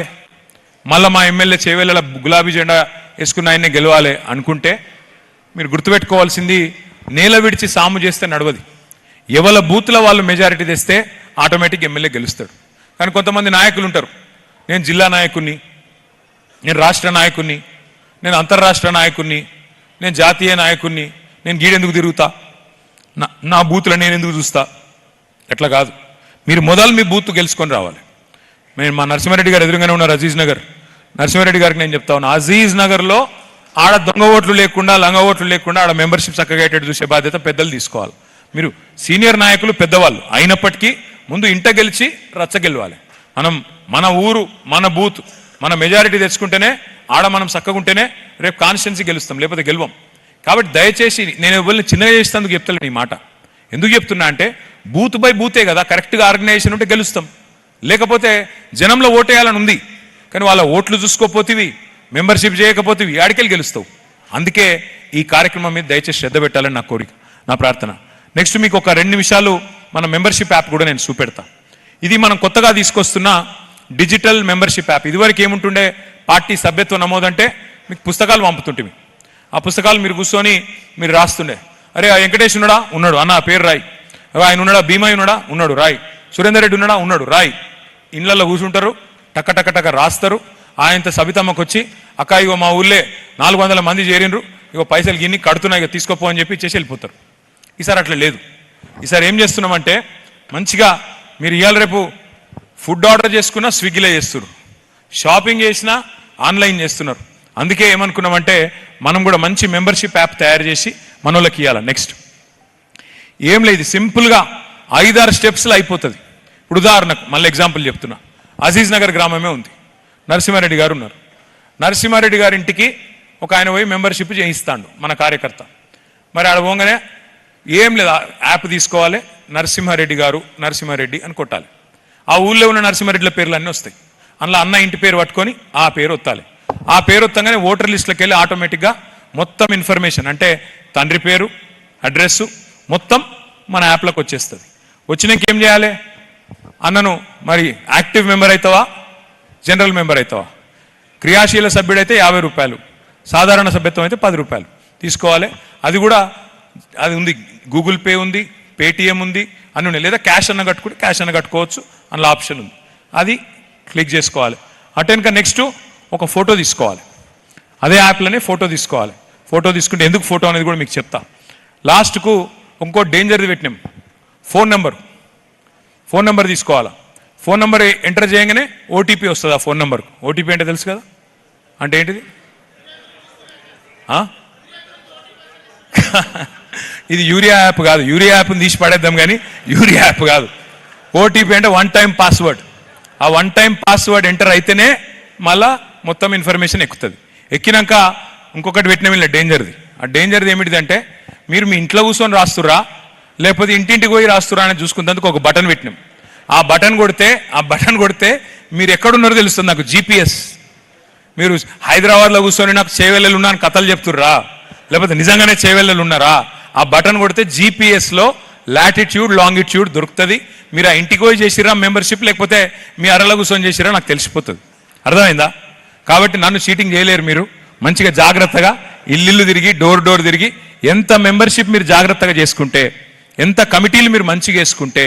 మళ్ళీ మా ఎమ్మెల్యే చేవేళ్ళ గులాబీ జెండా వేసుకున్న ఆయన్నే గెలవాలి అనుకుంటే మీరు గుర్తుపెట్టుకోవాల్సింది, నేల విడిచి సాము చేస్తే నడవది. ఎవరి బూత్లో వాళ్ళు మెజారిటీ తెస్తే ఆటోమేటిక్ ఎమ్మెల్యే గెలుస్తాడు. కానీ కొంతమంది నాయకులు ఉంటారు, నేను జిల్లా నాయకుడిని, నేను రాష్ట్ర నాయకుడిని, నేను అంతర్రాష్ట్ర నాయకుడిని, నేను జాతీయ నాయకుడిని, నేను గీడెందుకు తిరుగుతా, నా బూత్లో నేను ఎందుకు చూస్తా. ఎట్లా కాదు, మీరు మొదలు మీ బూత్ గెలుచుకొని రావాలి. నేను మా నరసింహారెడ్డి గారు ఎదురుగానే ఉన్నారు, అజీజ్ నగర్. నరసింహారెడ్డి గారికి నేను చెప్తా ఉన్నా, అజీజ్ నగర్లో ఆడ దొంగ ఓట్లు లేకుండా, లంగ ఓట్లు లేకుండా ఆడ మెంబర్షిప్ చక్కగా అయ్యేటట్టు చూసే బాధ్యత పెద్దలు తీసుకోవాలి. మీరు సీనియర్ నాయకులు, పెద్దవాళ్ళు అయినప్పటికీ ముందు ఇంట గెలిచి రచ్చ గెలవాలి. మన ఊరు, మన బూత్, మన మెజారిటీ తెచ్చుకుంటేనే, ఆడ మనం చక్కగుంటేనే రేపు కాన్స్టిట్యున్సీ గెలుస్తాం, లేకపోతే గెలవం. కాబట్టి దయచేసి నేను ఎవరిని చిన్నగా చేసేందుకు చెప్తలేను ఈ మాట. ఎందుకు చెప్తున్నా అంటే బూత్ బై బూతే కదా, కరెక్ట్గా ఆర్గనైజేషన్ ఉంటే గెలుస్తాం. లేకపోతే జనంలో ఓటేయాలని ఉంది, కానీ వాళ్ళ ఓట్లు చూసుకోపోతేవి, మెంబర్షిప్ చేయకపోతేవి, ఆడికెళ్ళి గెలుస్తావు. అందుకే ఈ కార్యక్రమం మీద దయచేసి శ్రద్ధ పెట్టాలని నా కోరిక, నా ప్రార్థన. నెక్స్ట్, మీకు ఒక 2 నిమిషాలు మన మెంబర్షిప్ యాప్ కూడా నేను చూపెడతా. ఇది మనం కొత్తగా తీసుకొస్తున్న డిజిటల్ మెంబర్షిప్ యాప్. ఇదివరకు ఏముంటుండే, పార్టీ సభ్యత్వ నమోదంటే మీకు పుస్తకాలు పంపుతుంటే, ఆ పుస్తకాలు మీరు కూర్చొని మీరు రాస్తుండే. అరే ఆ వెంకటేష్ ఉన్నాడా, ఉన్నాడు, అన్న పేరు రాయి. ఆయన ఉన్నాడా, భీమయ్య ఉన్నాడా, ఉన్నాడు, రాయి. సురేందర్ రెడ్డి ఉన్నాడా, ఉన్నాడు, రాయి. ఇళ్లలో కూర్చుంటారు, టక్క టక్క టక్క రాస్తారు. ఆయనతో సబితమ్మకు వచ్చి, అక్క ఇగో మా ఊళ్ళే 400 మంది చేరినరు, ఇగో పైసలు గిన్ని కడుతున్నాయి, ఇక తీసుకోపో అని చెప్పి ఇచ్చేసి వెళ్ళిపోతారు. ఈసారి అట్లా లేదు. ఈసారి ఏం చేస్తున్నామంటే, మంచిగా మీరు ఇవాళ రేపు ఫుడ్ ఆర్డర్ చేసుకున్నా స్విగ్గీలో చేస్తున్నారు, షాపింగ్ చేసినా ఆన్లైన్ చేస్తున్నారు. అందుకే ఏమనుకున్నామంటే మనం కూడా మంచి మెంబర్షిప్ యాప్ తయారు చేసి మనోళ్ళకి ఇవ్వాలి. నెక్స్ట్, ఏం లేదు, సింపుల్గా 5-6 స్టెప్స్లో అయిపోతుంది. ఇప్పుడు ఉదాహరణకు మళ్ళీ ఎగ్జాంపుల్ చెప్తున్నా, అజీజ్ నగర్ గ్రామమే ఉంది, నరసింహారెడ్డి గారు ఉన్నారు. నరసింహారెడ్డి గారి ఇంటికి ఒక ఆయన పోయి మెంబర్షిప్ చేయిస్తాడు మన కార్యకర్త. మరి ఆడ పోగానే ఏం లేదు, యాప్ తీసుకోవాలి, నరసింహారెడ్డి గారు, నరసింహారెడ్డి అని కొట్టాలి. ఆ ఊళ్ళో ఉన్న నరసింహారెడ్డిల పేర్లు అన్నీ వస్తాయి. అందులో అన్న ఇంటి పేరు పట్టుకొని ఆ పేరు వత్తాలి. ఆ పేరు వత్తగానే ఓటర్ లిస్టులోకి వెళ్ళి ఆటోమేటిక్గా మొత్తం ఇన్ఫర్మేషన్, అంటే తండ్రి పేరు, అడ్రస్సు మొత్తం మన యాప్లోకి వచ్చేస్తుంది. వచ్చినాక ఏం చేయాలి, అన్నను మరి యాక్టివ్ మెంబర్ అవుతావా, జనరల్ మెంబర్ అవుతావా. క్రియాశీల సభ్యుడైతే 50 రూపాయలు, సాధారణ సభ్యత్వం అయితే 10 రూపాయలు తీసుకోవాలి. అది కూడా అది ఉంది, గూగుల్ పే ఉంది, పేటిఎం ఉంది, అన్నీ ఉన్నాయి. లేదా క్యాష్ అన్న కట్టుకుంటే క్యాష్ అన్న కట్టుకోవచ్చు, అందులో ఆప్షన్ ఉంది, అది క్లిక్ చేసుకోవాలి. అటెన్క నెక్స్ట్ ఒక ఫోటో తీసుకోవాలి, అదే యాప్లోనే ఫోటో తీసుకోవాలి. ఫోటో తీసుకుంటే ఎందుకు ఫోటో అనేది కూడా మీకు చెప్తా. లాస్ట్కు ఇంకో డేంజర్ది పెట్టినాం, ఫోన్ నెంబర్ తీసుకోవాలా. ఫోన్ నెంబర్ ఎంటర్ చేయగానే ఓటీపీ వస్తుంది. ఆ ఫోన్ నెంబర్కు ఓటీపీ అంటే తెలుసు కదా, అంటే ఏంటిది, ఇది యూరియా యాప్ కాదు, యూరియా యాప్ని తీసి పడేద్దాం కానీ యూరియా యాప్ కాదు. ఓటీపీ అంటే 1 టైం పాస్వర్డ్. ఆ 1 టైం పాస్వర్డ్ ఎంటర్ అయితేనే మళ్ళా మొత్తం ఇన్ఫర్మేషన్ ఎక్కుతుంది. ఎక్కినాక ఇంకొకటి పెట్టినాం ఇలా డేంజర్ది. ఆ డేంజర్ది ఏమిటిదంటే, మీరు మీ ఇంట్లో కూర్చొని రాస్తురా లేకపోతే ఇంటింటికి పోయి రాస్తురా అని చూసుకున్నందుకు ఒక బటన్ పెట్టినాం. ఆ బటన్ కొడితే మీరు ఎక్కడున్నారో తెలుస్తుంది నాకు, జీపీఎస్. మీరు హైదరాబాద్లో కూర్చొని నాకు చేవెళ్ళలు ఉన్నా అని కథలు చెప్తుర్రా, లేకపోతే నిజంగానే చేవెళ్ళలు ఉన్నారా, ఆ బటన్ కొడితే జీపీఎస్లో లాటిట్యూడ్ లాంగిట్యూడ్ దొరుకుతుంది. మీరు ఆ ఇంటికి పోయి చేసిరా మెంబర్షిప్, లేకపోతే మీ అరలో కూర్చొని చేసిరా నాకు తెలిసిపోతుంది. అర్థమైందా? కాబట్టి నన్ను చీటింగ్ చేయలేరు. మీరు మంచిగా జాగ్రత్తగా ఇల్లు తిరిగి డోర్ డోర్ తిరిగి ఎంత మెంబర్షిప్ మీరు జాగ్రత్తగా చేసుకుంటే, ఎంత కమిటీలు మీరు మంచిగా వేసుకుంటే,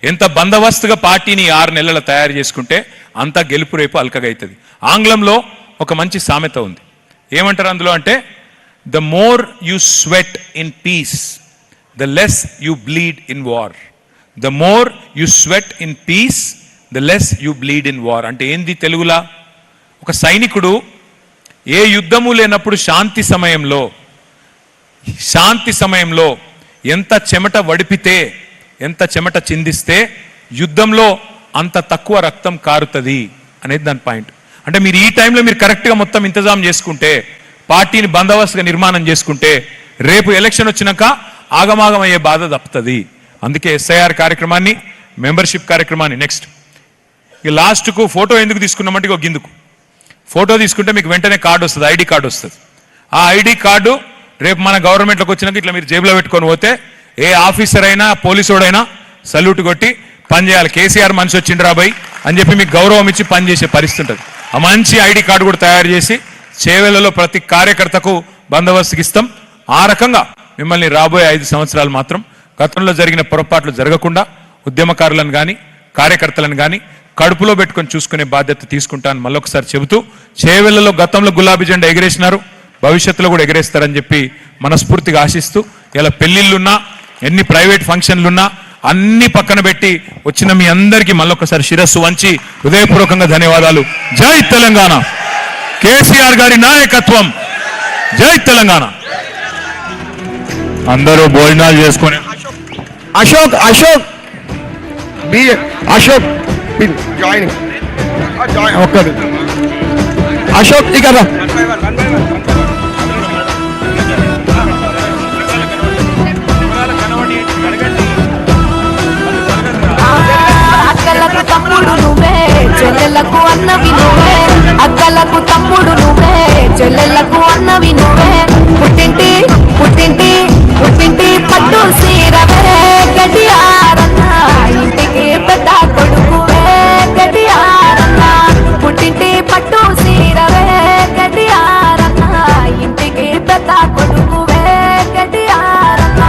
ఎంత బందోబస్తుగా పార్టీని 6 నెలలు తయారు చేసుకుంటే అంత గెలుపు రేపు అల్కగైతుంది. ఆంగ్లంలో ఒక మంచి సామెత ఉంది. ఏమంటారు అందులో అంటే, the more you sweat in peace the less you bleed in war. The more you sweat in peace the less you bleed in war. అంటే ఏంది తెలుగులా? ఒక సైనికుడు ఏ యుద్ధము లేనప్పుడు శాంతి సమయంలో ఎంత చెమట వడిపితే, ఎంత చెమట చిందిస్తే యుద్ధంలో అంత తక్కువ రక్తం కారుతుంది అనేది దాని పాయింట్. అంటే మీరు ఈ టైంలో మీరు కరెక్ట్గా మొత్తం ఇంతజాం చేసుకుంటే, పార్టీని బందోబస్తుగా నిర్మాణం చేసుకుంటే, రేపు ఎలక్షన్ వచ్చినాక ఆగమాగం అయ్యే బాధ తప్పుతుంది. అందుకే ఎస్ఐఆర్ కార్యక్రమాన్ని, మెంబర్షిప్ కార్యక్రమాన్ని నెక్స్ట్ ఇక లాస్ట్కు ఫోటో ఎందుకు తీసుకున్నామంటే ఒక గిందుకు ఫోటో తీసుకుంటే మీకు వెంటనే కార్డు వస్తుంది, ఐడి కార్డు వస్తుంది. ఆ ఐడి కార్డు రేపు మన గవర్నమెంట్లోకి వచ్చినాక ఇట్లా మీరు జేబులో పెట్టుకొని పోతే ఏ ఆఫీసర్ అయినా పోలీసుడైనా సల్యూట్ కొట్టి పని చేయాలి. కేసీఆర్ మనిషి వచ్చిండ్రా బాయ్ అని చెప్పి మీకు గౌరవం ఇచ్చి పని చేసే పరిస్థితి ఉంటుంది. ఆ మంచి ఐడి కార్డు కూడా తయారు చేసి చేవెళ్లలో ప్రతి కార్యకర్తకు బందోబస్తుకి ఇస్తాం. ఆ రకంగా మిమ్మల్ని రాబోయే 5 సంవత్సరాలు మాత్రం గతంలో జరిగిన పొరపాట్లు జరగకుండా ఉద్యమకారులను కానీ కార్యకర్తలను కానీ కడుపులో పెట్టుకొని చూసుకునే బాధ్యత తీసుకుంటాను మళ్ళొకసారి చెబుతూ, చేవెళ్లలో గతంలో గులాబీ జెండా ఎగిరేసినారు, భవిష్యత్తులో కూడా ఎగరేస్తారని చెప్పి మనస్ఫూర్తిగా ఆశిస్తూ, ఇలా పెళ్లిళ్ళున్నా ఎన్ని ప్రైవేట్ ఫంక్షన్లున్నా అన్ని పక్కన పెట్టి వచ్చిన మీ అందరికీ మళ్ళొకసారి శిరస్సు వంచి హృదయపూర్వకంగా ధన్యవాదాలు. జై తెలంగాణ, కేసీఆర్ గారి నాయకత్వం, జై తెలంగాణ. అందరూ భోజనాలు చేసుకొని అశోక్ జాయినింగ్ ఒక్కది అశోక్ ఇక్కడ అక్కలకు తమ్ముడు నువ్వే, చెల్లెలకు అన్నవి నువ్వే. అక్కలకు తమ్ముడు నువ్వే, చెల్లెలకు అన్నవి నువ్వే. పుట్టింటి పుట్టింటి పుట్టింటి పట్టు సీరవే గడియారన్న, ఇంటికి పెద్ద కొడుకువే గడియారన్న. పుట్టింటి పట్టు సీరవే గడియారన్న, ఇంటికి పెద్ద కొడుకువే గడియారన్న.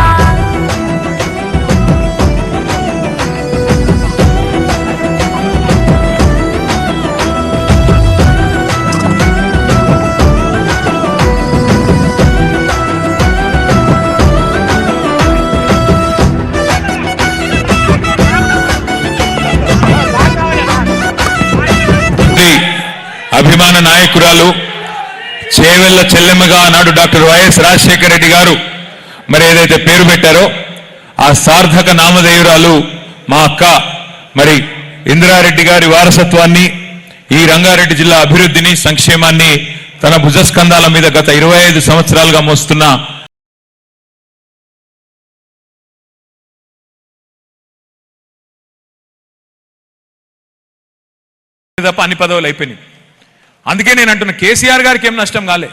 అభిమాన నాయకురాలు చేవెళ్ల చెల్లెమ్మగా నాడు డాక్టర్ వైఎస్ రాజశేఖర రెడ్డి గారు మరి ఏదైతే పేరు పెట్టారో ఆ సార్థక నామధేయురాలు మా అక్క మరి ఇందిరారెడ్డి గారి వారసత్వాన్ని, ఈ రంగారెడ్డి జిల్లా అభివృద్ధిని, సంక్షేమాన్ని తన భుజస్కంధాల మీద గత 25 సంవత్సరాలుగా మోస్తున్న తప్ప అన్ని పదవులు అయిపోయినాయి. అందుకే నేను అంటున్నా, కేసీఆర్ గారికి ఏం నష్టం కాలే.